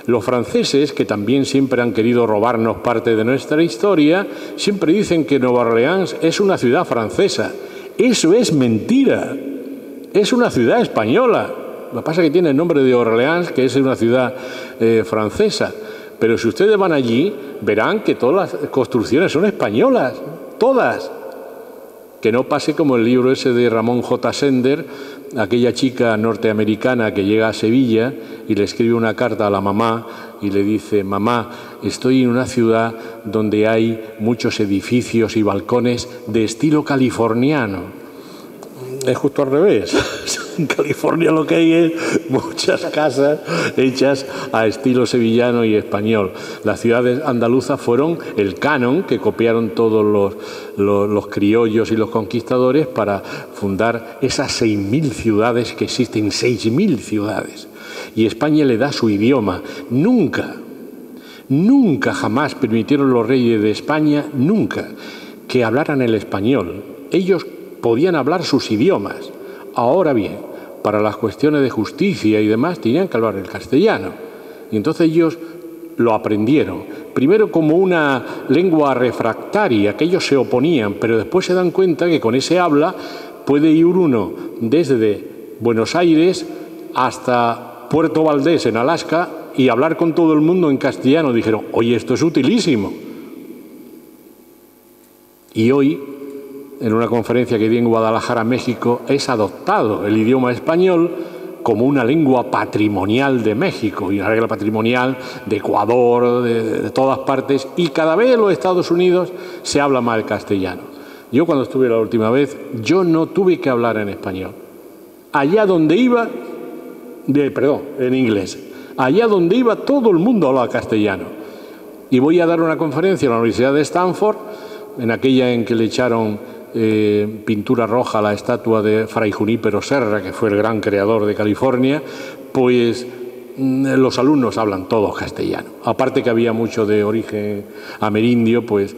Los franceses, que también siempre han querido robarnos parte de nuestra historia, siempre dicen que Nueva Orleans es una ciudad francesa. Eso es mentira. Es una ciudad española. Lo que pasa es que tiene el nombre de Orleans, que es una ciudad francesa. Pero si ustedes van allí, verán que todas las construcciones son españolas. Todas. que no pase como el libro ese de Ramón J. Sender, aquella chica norteamericana que llega a Sevilla y le escribe una carta a la mamá y le dice: mamá, estoy en una ciudad donde hay muchos edificios y balcones de estilo californiano. Es justo al revés. En California lo que hay es muchas casas hechas a estilo sevillano y español. Las ciudades andaluzas fueron el canon que copiaron todos los criollos y los conquistadores para fundar esas 6.000 ciudades que existen, 6.000 ciudades. Y España le da su idioma. Nunca jamás permitieron los reyes de España, nunca, que hablaran el español. Ellos podían hablar sus idiomas. Ahora bien, para las cuestiones de justicia y demás, tenían que hablar el castellano. Y entonces ellos lo aprendieron. Primero como una lengua refractaria, que ellos se oponían, pero después se dan cuenta que con ese habla puede ir uno desde Buenos Aires hasta Puerto Valdés, en Alaska, y hablar con todo el mundo en castellano. Dijeron: oye, esto es utilísimo. Y hoy, en una conferencia que di en Guadalajara, México, es adoptado el idioma español como una lengua patrimonial de México y una lengua patrimonial de Ecuador, de todas partes, y cada vez en los Estados Unidos se habla más el castellano. Yo cuando estuve la última vez, yo no tuve que hablar en español. Allá donde iba, en inglés. Allá donde iba todo el mundo hablaba castellano. Y voy a dar una conferencia en la Universidad de Stanford, en aquella en que le echaron pintura roja a la estatua de Fray Junípero Serra, que fue el gran creador de California. Pues los alumnos hablan todos castellano. Aparte que había mucho de origen amerindio, pues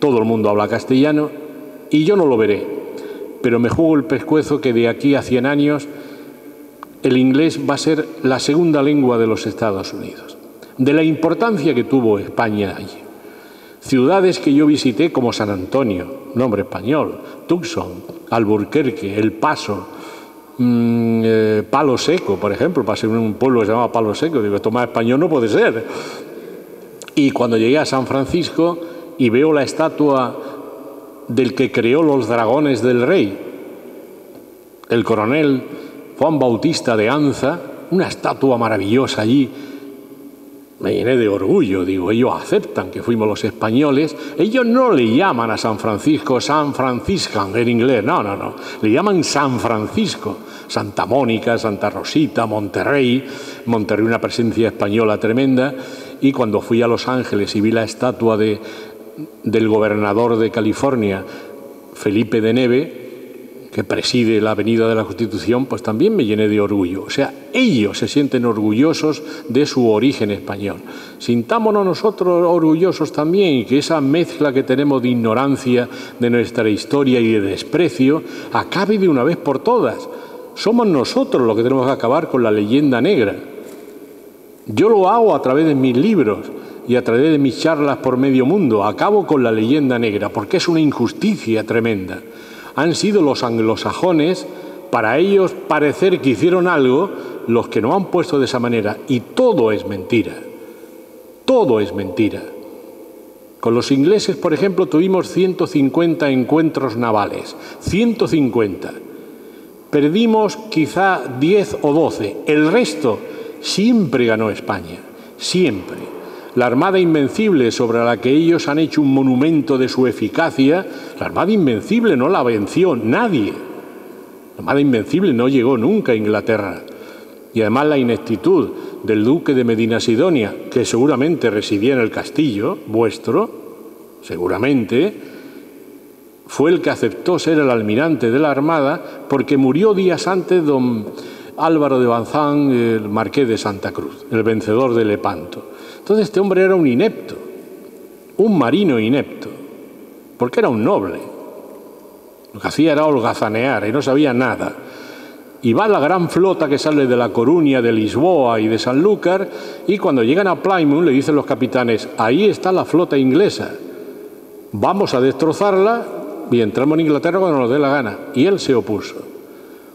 todo el mundo habla castellano, y yo no lo veré. Pero me juego el pescuezo que de aquí a 100 años el inglés va a ser la segunda lengua de los Estados Unidos. De la importancia que tuvo España allí. Ciudades que yo visité como San Antonio, nombre español, Tucson, Alburquerque, El Paso, Palo Seco, por ejemplo, pasé en un pueblo que se llamaba Palo Seco, digo, esto más español no puede ser. Y cuando llegué a San Francisco y veo la estatua del que creó los dragones del rey, el coronel Juan Bautista de Anza, una estatua maravillosa allí, me llené de orgullo. Digo, ellos aceptan que fuimos los españoles. Ellos no le llaman a San Francisco San Franciscan en inglés, no, le llaman San Francisco. Santa Mónica, Santa Rosita, Monterrey, una presencia española tremenda. Y cuando fui a Los Ángeles y vi la estatua del gobernador de California, Felipe de Neve, que preside la Avenida de la Constitución, pues también me llené de orgullo. O sea, ellos se sienten orgullosos de su origen español. Sintámonos nosotros orgullosos también, y que esa mezcla que tenemos de ignorancia de nuestra historia y de desprecio acabe de una vez por todas. Somos nosotros los que tenemos que acabar con la leyenda negra. Yo lo hago a través de mis libros y a través de mis charlas por medio mundo. Acabo con la leyenda negra, porque es una injusticia tremenda. Han sido los anglosajones, para ellos parecer que hicieron algo, los que nos han puesto de esa manera. Y todo es mentira. Todo es mentira. Con los ingleses, por ejemplo, tuvimos 150 encuentros navales. 150. Perdimos quizá 10 o 12. El resto siempre ganó España. Siempre. La Armada Invencible, sobre la que ellos han hecho un monumento de su eficacia, la Armada Invencible no la venció nadie. La Armada Invencible no llegó nunca a Inglaterra. Y además la ineptitud del duque de Medina Sidonia, que seguramente residía en el castillo vuestro, seguramente, fue el que aceptó ser el almirante de la Armada, porque murió días antes don Álvaro de Bazán, el marqués de Santa Cruz, el vencedor de Lepanto. Entonces este hombre era un inepto, un marino inepto, porque era un noble. Lo que hacía era holgazanear y no sabía nada. Y va la gran flota que sale de La Coruña, de Lisboa y de Sanlúcar, y cuando llegan a Plymouth le dicen los capitanes: ahí está la flota inglesa, vamos a destrozarla y entramos en Inglaterra cuando nos dé la gana. Y él se opuso,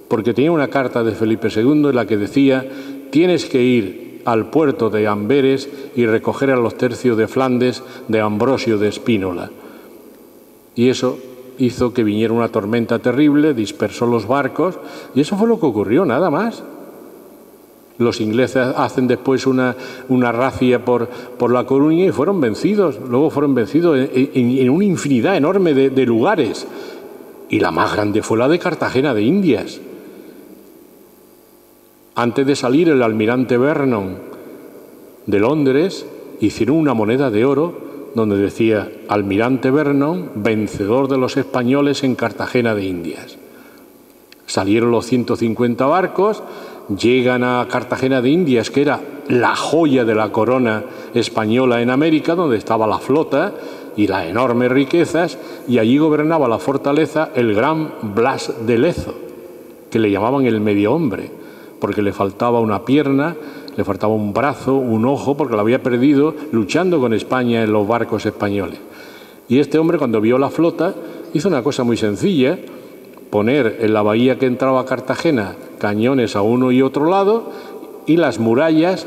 porque tenía una carta de Felipe II en la que decía: tienes que ir al puerto de Amberes y recoger a los tercios de Flandes de Ambrosio de Spínola. Y eso hizo que viniera una tormenta terrible, dispersó los barcos, y eso fue lo que ocurrió, nada más. Los ingleses hacen después una racia por La Coruña y fueron vencidos. Luego fueron vencidos en una infinidad enorme de lugares. Y la más grande fue la de Cartagena de Indias. Antes de salir, el almirante Vernon de Londres hicieron una moneda de oro donde decía: Almirante Vernon, vencedor de los españoles en Cartagena de Indias. Salieron los 150 barcos, llegan a Cartagena de Indias, que era la joya de la corona española en América, donde estaba la flota y las enormes riquezas, y allí gobernaba la fortaleza el gran Blas de Lezo, que le llamaban el medio hombre, porque le faltaba una pierna, le faltaba un brazo, un ojo, porque lo había perdido luchando con España en los barcos españoles. Y este hombre, cuando vio la flota, hizo una cosa muy sencilla: poner en la bahía que entraba a Cartagena cañones a uno y otro lado, y las murallas,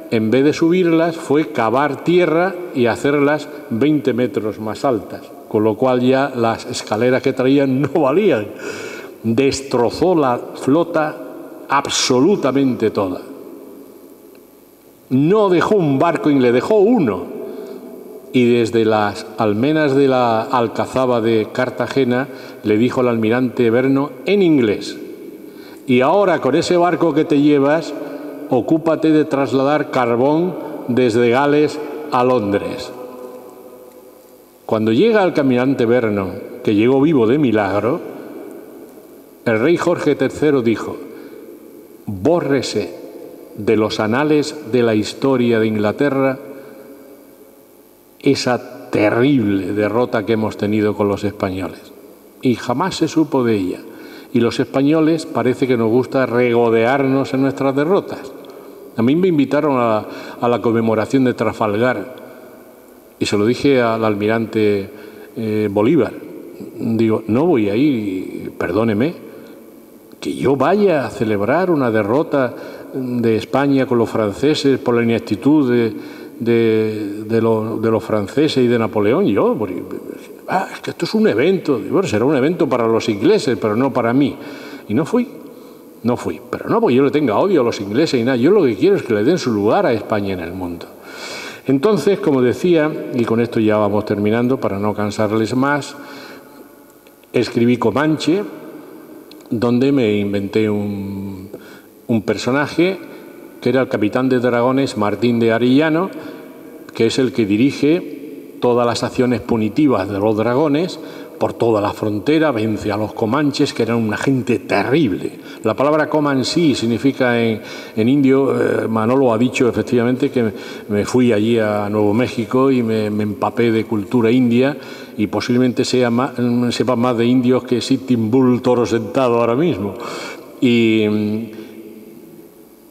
en vez de subirlas, fue cavar tierra y hacerlas 20 metros más altas, con lo cual ya las escaleras que traían no valían. Destrozó la flota absolutamente toda. No dejó un barco y le dejó uno. Y desde las almenas de la alcazaba de Cartagena le dijo al almirante Vernon en inglés: y ahora con ese barco que te llevas, ocúpate de trasladar carbón desde Gales a Londres. Cuando llega el almirante Vernon, que llegó vivo de milagro, el rey Jorge III dijo: bórrese de los anales de la historia de Inglaterra esa terrible derrota que hemos tenido con los españoles. Y jamás se supo de ella. Y los españoles parece que nos gusta regodearnos en nuestras derrotas. A mí me invitaron a la conmemoración de Trafalgar y se lo dije al almirante Bolívar. Digo, no voy a ir, perdóneme, que yo vaya a celebrar una derrota de España con los franceses por la ineptitud de los franceses y de Napoleón. Yo, es que esto es un evento. Bueno, será un evento para los ingleses, pero no para mí. Y no fui. Pero no porque yo le tenga odio a los ingleses y nada. Yo lo que quiero es que le den su lugar a España en el mundo. Entonces, como decía, y con esto ya vamos terminando para no cansarles más, escribí Comanche, donde me inventé un personaje que era el capitán de dragones Martín de Arellano, que es el que dirige todas las acciones punitivas de los dragones por toda la frontera, vence a los comanches, que eran una gente terrible. La palabra comanche significa en indio, Manolo ha dicho efectivamente que me fui allí a Nuevo México y me empapé de cultura india, y posiblemente sepa más de indios que Sitting Bull Toro Sentado ahora mismo.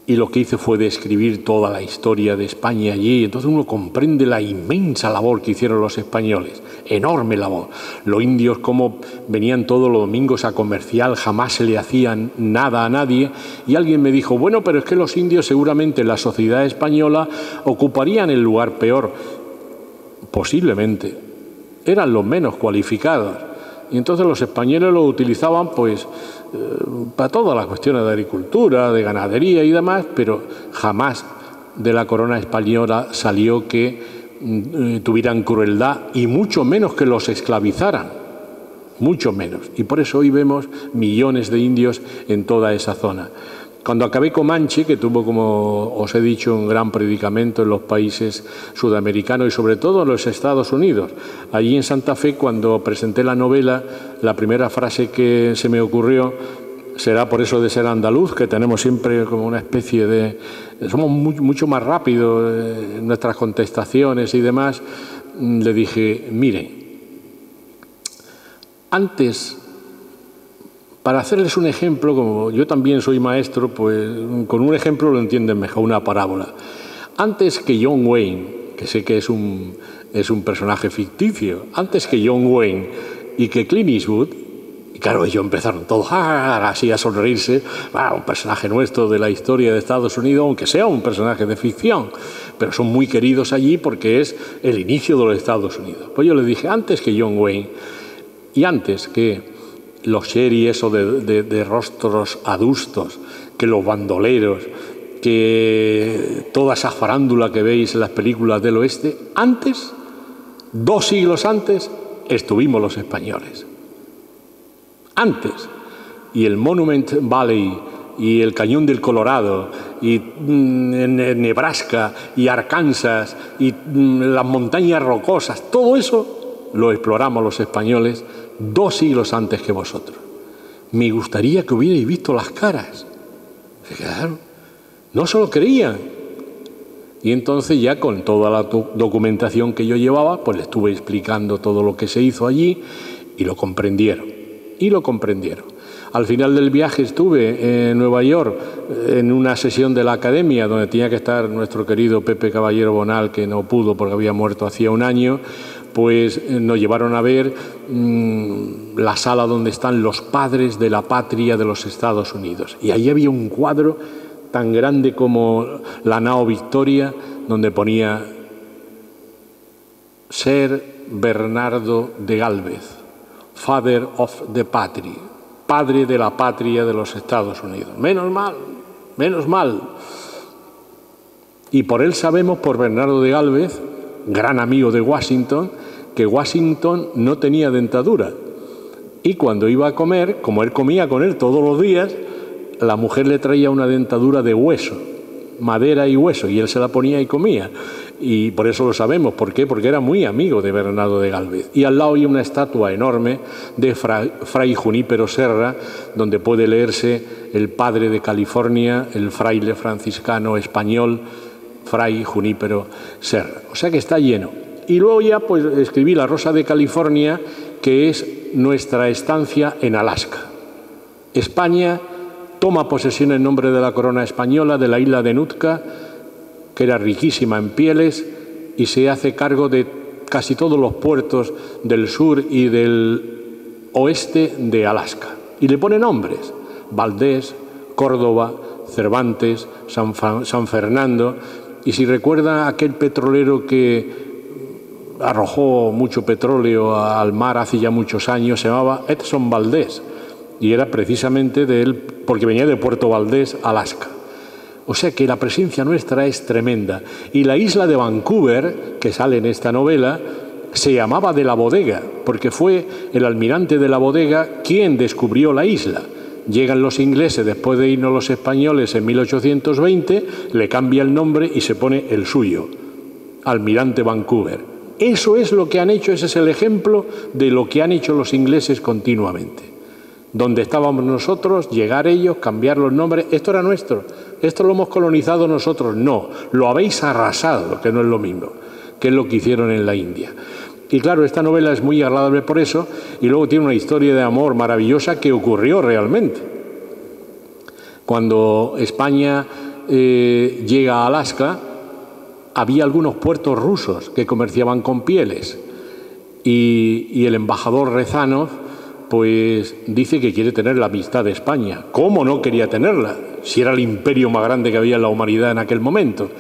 Y lo que hice fue describir toda la historia de España allí. Entonces uno comprende la inmensa labor que hicieron los españoles, enorme labor. Los indios, como venían todos los domingos a comerciar, jamás se le hacían nada a nadie. Y alguien me dijo, bueno, pero es que los indios seguramente en la sociedad española ocuparían el lugar peor. Posiblemente. Eran los menos cualificados. Y entonces los españoles lo utilizaban pues para todas las cuestiones de agricultura, de ganadería y demás, pero jamás de la corona española salió que tuvieran crueldad, y mucho menos que los esclavizaran, mucho menos. Y por eso hoy vemos millones de indios en toda esa zona. Cuando acabé Comanche, que tuvo, como os he dicho, un gran predicamento en los países sudamericanos y sobre todo en los Estados Unidos, allí en Santa Fe, cuando presenté la novela, la primera frase que se me ocurrió, será por eso de ser andaluz, que tenemos siempre como una especie de... somos mucho más rápidos en nuestras contestaciones y demás. Le dije, miren, antes... Para hacerles un ejemplo, como yo también soy maestro, pues con un ejemplo lo entienden mejor, una parábola. Antes que John Wayne, que sé que es un personaje ficticio, antes que John Wayne y que Clint Eastwood, y claro, ellos empezaron todos así a sonreírse, un personaje nuestro de la historia de Estados Unidos, aunque sea un personaje de ficción, pero son muy queridos allí porque es el inicio de los Estados Unidos. Pues yo les dije, antes que John Wayne Y antes que los sherry, eso de rostros adustos, que los bandoleros, que toda esa farándula que veis en las películas del oeste, antes, 2 siglos antes, estuvimos los españoles. Antes. Y el Monument Valley, y el Cañón del Colorado, y Nebraska, y Arkansas, y las montañas rocosas, todo eso lo exploramos los españoles 2 siglos antes que vosotros. Me gustaría que hubierais visto las caras. Se quedaron. No se lo creían. Y entonces ya con toda la documentación que yo llevaba, pues le estuve explicando todo lo que se hizo allí y lo comprendieron. Y lo comprendieron. Al final del viaje estuve en Nueva York en una sesión de la Academia donde tenía que estar nuestro querido Pepe Caballero Bonal, que no pudo porque había muerto hacía un año. Pues nos llevaron a ver la sala donde están los padres de la patria de los Estados Unidos. Y ahí había un cuadro tan grande como la nao Victoria, donde ponía Sir Bernardo de Gálvez, Father of the Patry, padre de la patria de los Estados Unidos. Menos mal, menos mal. Y por él sabemos, por Bernardo de Gálvez, gran amigo de Washington, que Washington no tenía dentadura. Y cuando iba a comer, como él comía con él todos los días, la mujer le traía una dentadura de hueso, madera y hueso, y él se la ponía y comía. Y por eso lo sabemos. ¿Por qué? Porque era muy amigo de Bernardo de Gálvez. Y al lado hay una estatua enorme de Fray Junípero Serra, donde puede leerse el padre de California, el fraile franciscano español, Fray Junípero Serra. O sea que está lleno. Y luego ya pues escribí La Rosa de California, que es nuestra estancia en Alaska. España toma posesión en nombre de la corona española de la isla de Nootka, que era riquísima en pieles, y se hace cargo de casi todos los puertos del sur y del oeste de Alaska. Y le pone nombres: Valdés, Córdoba, Cervantes, San Fernando. Y si recuerda aquel petrolero que arrojó mucho petróleo al mar hace ya muchos años, se llamaba Edson Valdés, y era precisamente de él, porque venía de Puerto Valdés, Alaska. O sea que la presencia nuestra es tremenda. Y la isla de Vancouver, que sale en esta novela, se llamaba de la Bodega, porque fue el almirante de la Bodega quien descubrió la isla. Llegan los ingleses después de irnos los españoles en 1820, le cambia el nombre y se pone el suyo, Almirante Vancouver. Eso es lo que han hecho, ese es el ejemplo de lo que han hecho los ingleses continuamente. Donde estábamos nosotros, llegar ellos, cambiar los nombres, esto era nuestro, esto lo hemos colonizado nosotros. No, lo habéis arrasado, que no es lo mismo, que es lo que hicieron en la India. Y claro, esta novela es muy agradable por eso, y luego tiene una historia de amor maravillosa que ocurrió realmente. Cuando España llega a Alaska, había algunos puertos rusos que comerciaban con pieles, y el embajador Rezanov pues dice que quiere tener la amistad de España. ¿Cómo no quería tenerla? Si era el imperio más grande que había en la humanidad en aquel momento.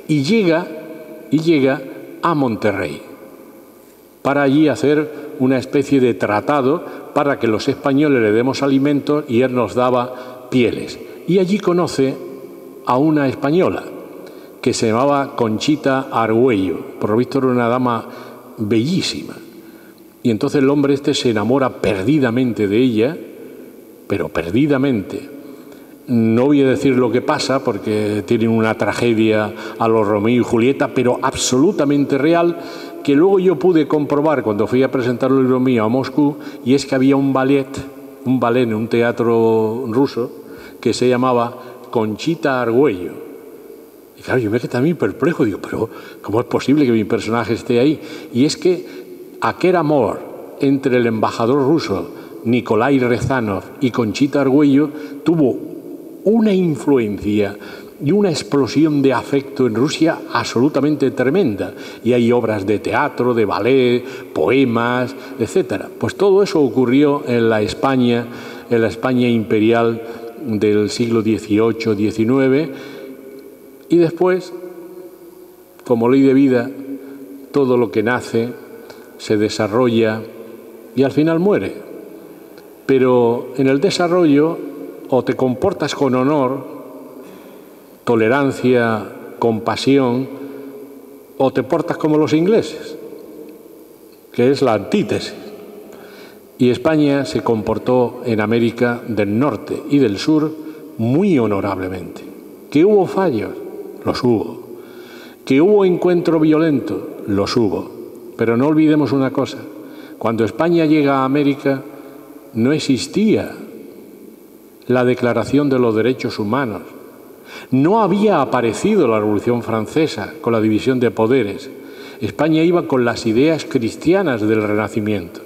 Y llega a Monterrey para allí hacer una especie de tratado para que los españoles le demos alimentos, y él nos daba pieles. Y allí conoce a una española que se llamaba Conchita Argüello. Por lo visto era una dama bellísima. Y entonces el hombre este se enamora perdidamente de ella, pero perdidamente. No voy a decir lo que pasa porque tienen una tragedia a los Romeo y Julieta, pero absolutamente real, que luego yo pude comprobar cuando fui a presentar el libro mío a Moscú, y es que había un ballet en un teatro ruso que se llamaba Conchita Argüello. Y claro, yo me quedé también perplejo, digo, pero ¿cómo es posible que mi personaje esté ahí? Y es que aquel amor entre el embajador ruso Nikolai Rezanov y Conchita Argüello tuvo una influencia y una explosión de afecto en Rusia absolutamente tremenda. Y hay obras de teatro, de ballet, poemas, etcétera. Pues todo eso ocurrió en la España imperial del siglo XVIII, XIX, y después, como ley de vida, todo lo que nace se desarrolla y al final muere. Pero en el desarrollo o te comportas con honor, tolerancia, compasión, o te portas como los ingleses, que es la antítesis. Y España se comportó en América del Norte y del Sur muy honorablemente. ¿Que hubo fallos? Los hubo. ¿Que hubo encuentro violento? Los hubo. Pero no olvidemos una cosa. Cuando España llega a América, no existía la Declaración de los Derechos Humanos. No había aparecido la Revolución Francesa con la división de poderes. España iba con las ideas cristianas del Renacimiento.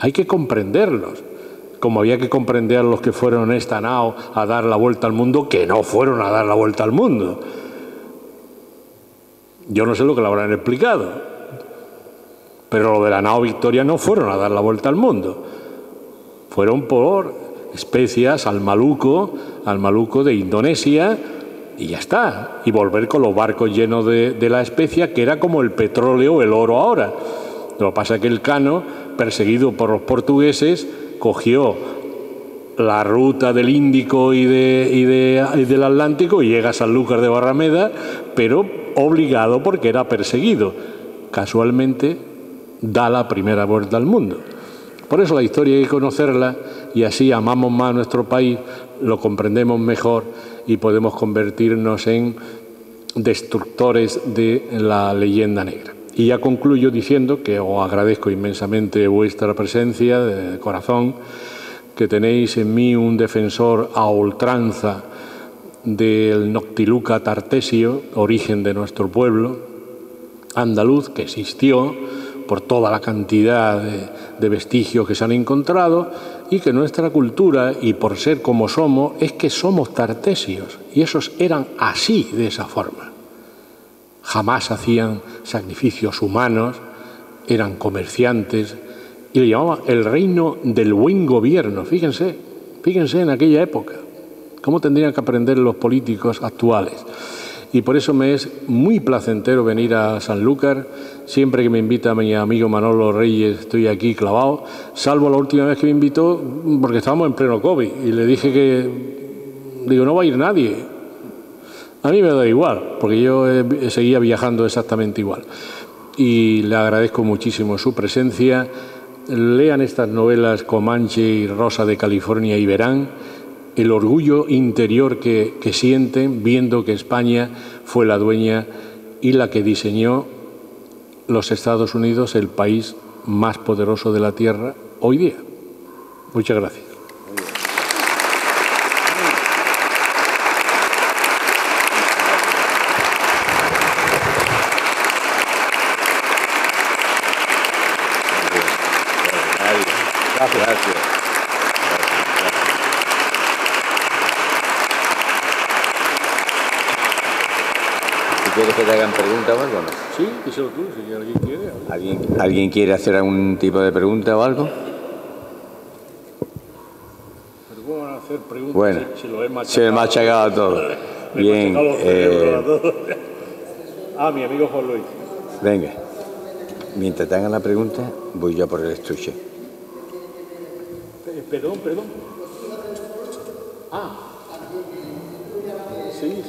Hay que comprenderlos, como había que comprender a los que fueron en esta nao a dar la vuelta al mundo, que no fueron a dar la vuelta al mundo. Yo no sé lo que le habrán explicado, pero lo de la nao Victoria no fueron a dar la vuelta al mundo. Fueron por especias al Maluco de Indonesia, y ya está. Y volver con los barcos llenos de la especia, que era como el petróleo o el oro ahora. Lo que pasa es que el Cano, perseguido por los portugueses, cogió la ruta del Índico y del Atlántico y llega a Sanlúcar de Barrameda, pero obligado porque era perseguido. Casualmente da la primera vuelta al mundo. Por eso la historia hay que conocerla y así amamos más a nuestro país, lo comprendemos mejor y podemos convertirnos en destructores de la leyenda negra. Y ya concluyo diciendo que os agradezco inmensamente vuestra presencia de corazón, que tenéis en mí un defensor a ultranza del Noctiluca Tartesio, origen de nuestro pueblo andaluz, que existió por toda la cantidad de vestigios que se han encontrado, y que nuestra cultura, y por ser como somos, es que somos tartesios, y esos eran así, de esa forma. Jamás hacían sacrificios humanos, eran comerciantes, y le llamaban el reino del buen gobierno. Fíjense en aquella época, cómo tendrían que aprender los políticos actuales. Y por eso me es muy placentero venir a Sanlúcar. Siempre que me invita mi amigo Manolo Reyes estoy aquí clavado, salvo la última vez que me invitó porque estábamos en pleno COVID y le dije digo, no va a ir nadie. A mí me da igual, porque yo seguía viajando exactamente igual. Y le agradezco muchísimo su presencia. Lean estas novelas Comanche y Rosa de California y verán el orgullo interior que sienten viendo que España fue la dueña y la que diseñó los Estados Unidos, el país más poderoso de la Tierra hoy día. Muchas gracias. Gracias. ¿Quieres que te hagan preguntas o algo? ¿No? Sí, díselo tú, si alguien quiere. ¿Alguien quiere hacer algún tipo de pregunta o algo? ¿Pero cómo van a hacer preguntas bueno, si lo he machacado? Se he machacado todo. Bien. Mi amigo Juan Luis. Venga. Mientras te hagan la pregunta, voy yo por el estuche. Perdón. Sí.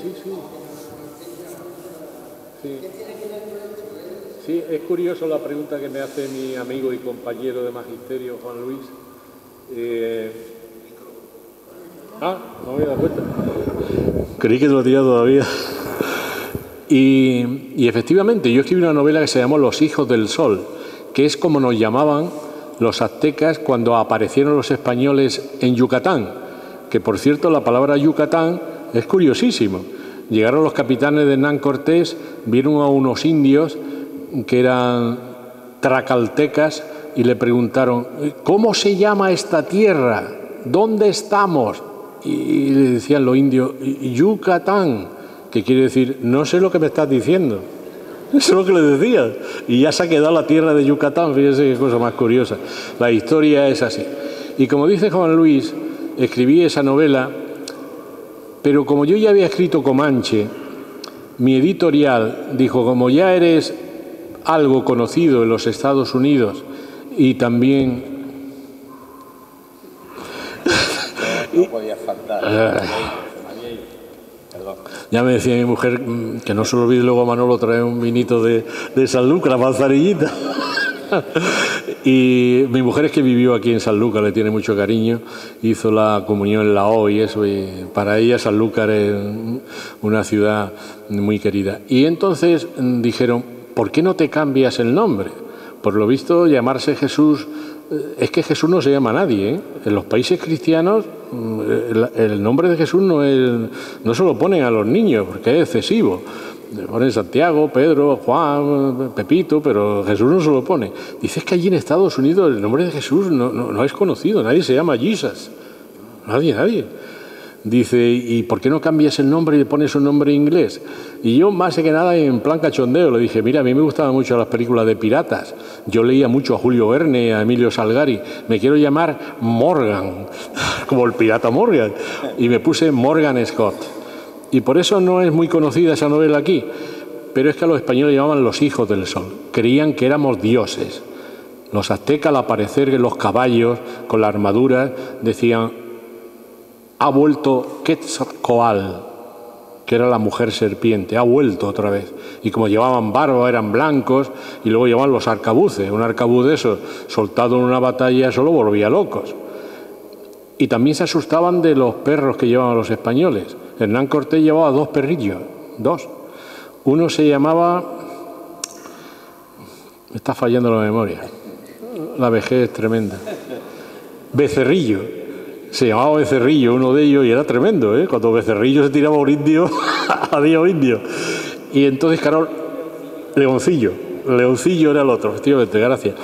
Sí, es curioso la pregunta que me hace mi amigo y compañero de magisterio, Juan Luis. No me he dado cuenta. Creí que te lo tenía todavía. Y efectivamente, yo escribí una novela que se llamó Los hijos del sol, que es como nos llamaban los aztecas cuando aparecieron los españoles en Yucatán, que por cierto la palabra Yucatán es curiosísimo. Llegaron los capitanes de Hernán Cortés, vieron a unos indios que eran tracaltecas y le preguntaron, ¿cómo se llama esta tierra? ¿Dónde estamos? Y le decían los indios, Yucatán, que quiere decir, no sé lo que me estás diciendo. Eso es lo que le decían. Y ya se ha quedado la tierra de Yucatán, fíjense qué cosa más curiosa. La historia es así. Y como dice Juan Luis, escribí esa novela, pero como yo ya había escrito Comanche, mi editorial dijo, como ya eres algo conocido en los Estados Unidos y también No podía faltar. Ya me decía mi mujer que no se lo olvide luego a Manolo traer un vinito de Sanlúcar, la manzanillita. Y mi mujer es que vivió aquí en Sanlúcar, le tiene mucho cariño, hizo la comunión en la O y eso, y para ella Sanlúcar es una ciudad muy querida. Y entonces dijeron, ¿por qué no te cambias el nombre? Por lo visto, llamarse Jesús, es que Jesús no se llama a nadie, ¿eh? En los países cristianos el nombre de Jesús no se lo ponen a los niños porque es excesivo. Le ponen Santiago, Pedro, Juan, Pepito, pero Jesús no se lo pone. Dices que allí en Estados Unidos el nombre de Jesús no es conocido, nadie se llama Jesus. Nadie. Dice, ¿y por qué no cambias el nombre y le pones un nombre inglés? Y yo, más que nada, en plan cachondeo, le dije, mira, a mí me gustaban mucho las películas de piratas. Yo leía mucho a Julio Verne, a Emilio Salgari. Me quiero llamar Morgan, como el pirata Morgan. Y me puse Morgan Scott. Y por eso no es muy conocida esa novela aquí. Pero es que a los españoles llamaban los hijos del sol. Creían que éramos dioses. Los aztecas, al aparecer en los caballos, con la armadura, decían, ha vuelto Quetzalcóatl, que era la mujer serpiente, ha vuelto otra vez. Y como llevaban barba, eran blancos, y luego llevaban los arcabuces. Un arcabuz de esos, soltado en una batalla, eso lo volvía locos. Y también se asustaban de los perros que llevaban los españoles. Hernán Cortés llevaba 2 perrillos, 2. Uno se llamaba... Me está fallando la memoria. La vejez es tremenda. Becerrillo. Se llamaba Becerrillo, uno de ellos, y era tremendo, ¿eh? Cuando Becerrillo se tiraba un indio, había un indio. Y entonces, claro, Leoncillo era el otro, efectivamente, gracias.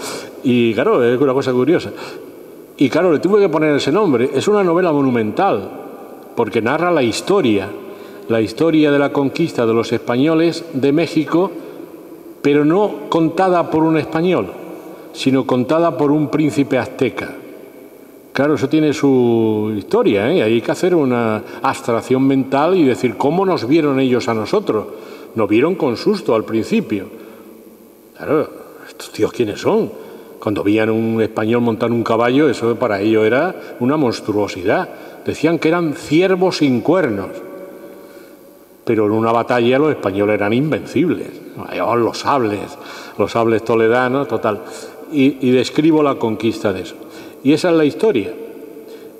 Y claro, es una cosa curiosa. Y claro, le tuve que poner ese nombre. Es una novela monumental, porque narra la historia de la conquista de los españoles de México, pero no contada por un español, sino contada por un príncipe azteca. Claro, eso tiene su historia, ¿eh? Hay que hacer una abstracción mental y decir cómo nos vieron ellos a nosotros. Nos vieron con susto al principio. Claro, ¿estos tíos quiénes son? Cuando veían un español montar un caballo, eso para ellos era una monstruosidad. Decían que eran ciervos sin cuernos. Pero en una batalla los españoles eran invencibles. Llevaban los sables toledanos, total. Y describo la conquista de eso. Y esa es la historia.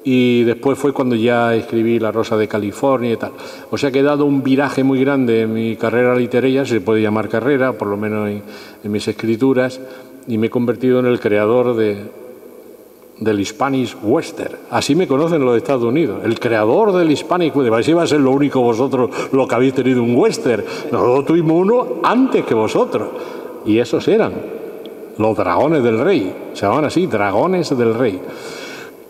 Y después fue cuando ya escribí La Rosa de California y tal. O sea que he dado un viraje muy grande en mi carrera literaria, se puede llamar carrera, por lo menos en mis escrituras, y me he convertido en el creador del Hispanic Western. Así me conocen los Estados Unidos. El creador del Hispanic Western. Así va a ser lo único vosotros lo que habéis tenido un western. Nosotros tuvimos uno antes que vosotros. Y esos eran los dragones del rey. Se llamaban así, dragones del rey.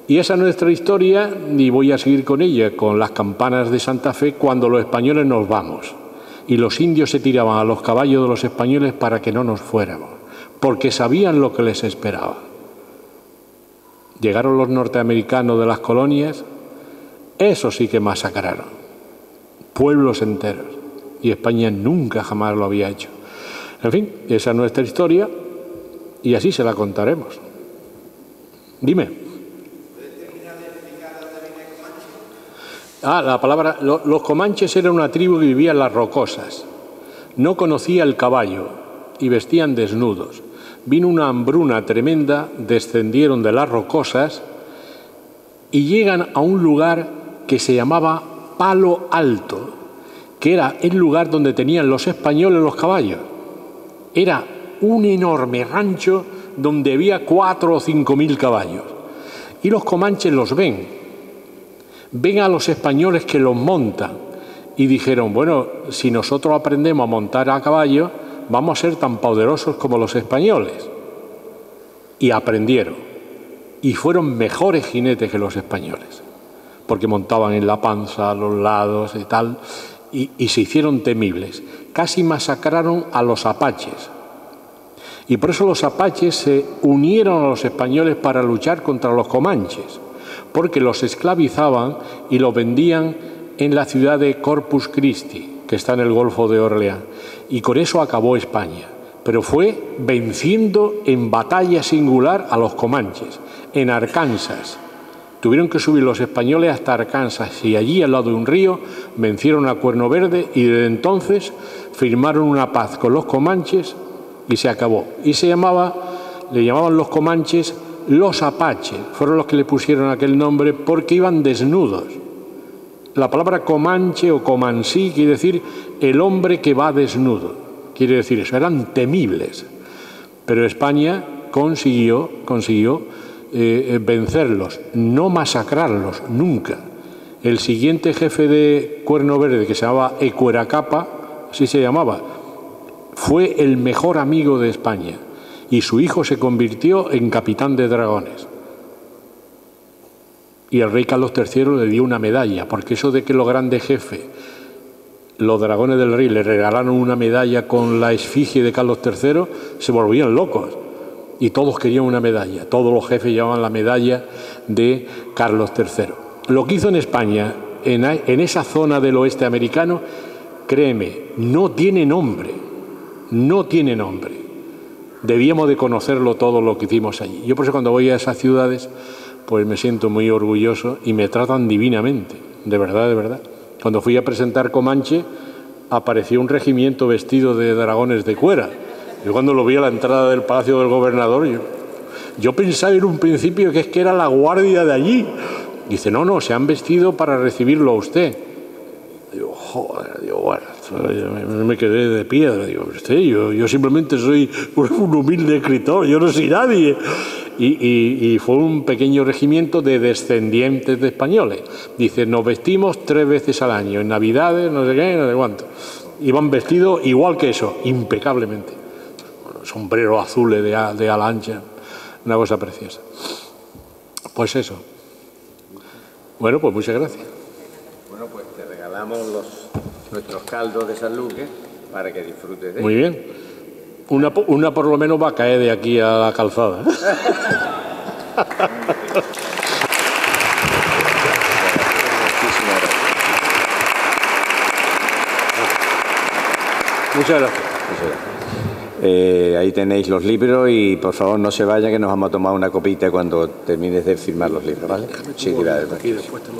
Y esa es nuestra historia, y voy a seguir con ella, con las campanas de Santa Fe, cuando los españoles nos vamos. Y los indios se tiraban a los caballos de los españoles para que no nos fuéramos, porque sabían lo que les esperaba. Llegaron los norteamericanos de las colonias, eso sí que masacraron. Pueblos enteros. Y España nunca jamás lo había hecho. En fin, esa es nuestra historia. Y así se la contaremos. Dime. La palabra... Los comanches eran una tribu que vivía en las rocosas. No conocía el caballo y vestían desnudos. Vino una hambruna tremenda, descendieron de las rocosas y llegan a un lugar que se llamaba Palo Alto, que era el lugar donde tenían los españoles los caballos. Era un enorme rancho donde había 4.000 o 5.000 caballos. Y los comanches los ven a los españoles que los montan y dijeron, bueno, si nosotros aprendemos a montar a caballo, vamos a ser tan poderosos como los españoles. Y aprendieron. Y fueron mejores jinetes que los españoles, porque montaban en la panza, a los lados y tal, y se hicieron temibles. Casi masacraron a los apaches. Y por eso los apaches se unieron a los españoles para luchar contra los comanches, porque los esclavizaban y los vendían en la ciudad de Corpus Christi, que está en el Golfo de Orleans. Y con eso acabó España. Pero fue venciendo en batalla singular a los comanches, en Arkansas. Tuvieron que subir los españoles hasta Arkansas y allí, al lado de un río, vencieron a Cuerno Verde y desde entonces firmaron una paz con los comanches y se acabó. Y le llamaban los comanches los apaches. Fueron los que le pusieron aquel nombre porque iban desnudos. La palabra comanche o comansí quiere decir el hombre que va desnudo. Quiere decir eso, eran temibles. Pero España consiguió vencerlos, no masacrarlos nunca. El siguiente jefe de Cuerno Verde, que se llamaba Ecueracapa, así se llamaba, fue el mejor amigo de España y su hijo se convirtió en capitán de dragones. Y el rey Carlos III le dio una medalla, porque eso de que los grandes jefes, los dragones del rey, le regalaron una medalla con la esfinge de Carlos III, se volvían locos. Y todos querían una medalla, todos los jefes llevaban la medalla de Carlos III. Lo que hizo en España, en esa zona del oeste americano, créeme, no tiene nombre, no tiene nombre. Debíamos de conocerlo todo lo que hicimos allí. Yo por eso cuando voy a esas ciudades, pues me siento muy orgulloso y me tratan divinamente, de verdad, de verdad. Cuando fui a presentar Comanche, apareció un regimiento vestido de dragones de cuera. Yo cuando lo vi a la entrada del Palacio del Gobernador, yo pensaba en un principio que era la guardia de allí. Dice, no, se han vestido para recibirlo a usted. Digo, joder, bueno, me quedé de piedra. Digo, usted, yo simplemente soy un humilde escritor, yo no soy nadie. Y fue un pequeño regimiento de descendientes de españoles. Dice, nos vestimos 3 veces al año, en Navidades, no sé qué, no sé cuánto. Iban vestidos igual que eso, impecablemente. Sombreros azules de ala ancha, una cosa preciosa. Pues eso. Bueno, pues muchas gracias. Bueno, pues te regalamos nuestros caldos de San Luque para que disfrutes de ellos. Muy bien. Una por lo menos va a caer de aquí a la calzada. Muchas gracias. Ahí tenéis los libros y por favor no se vayan, que nos vamos a tomar una copita cuando termines de firmar los libros, ¿vale? Sí, gracias. Aquí después te lo...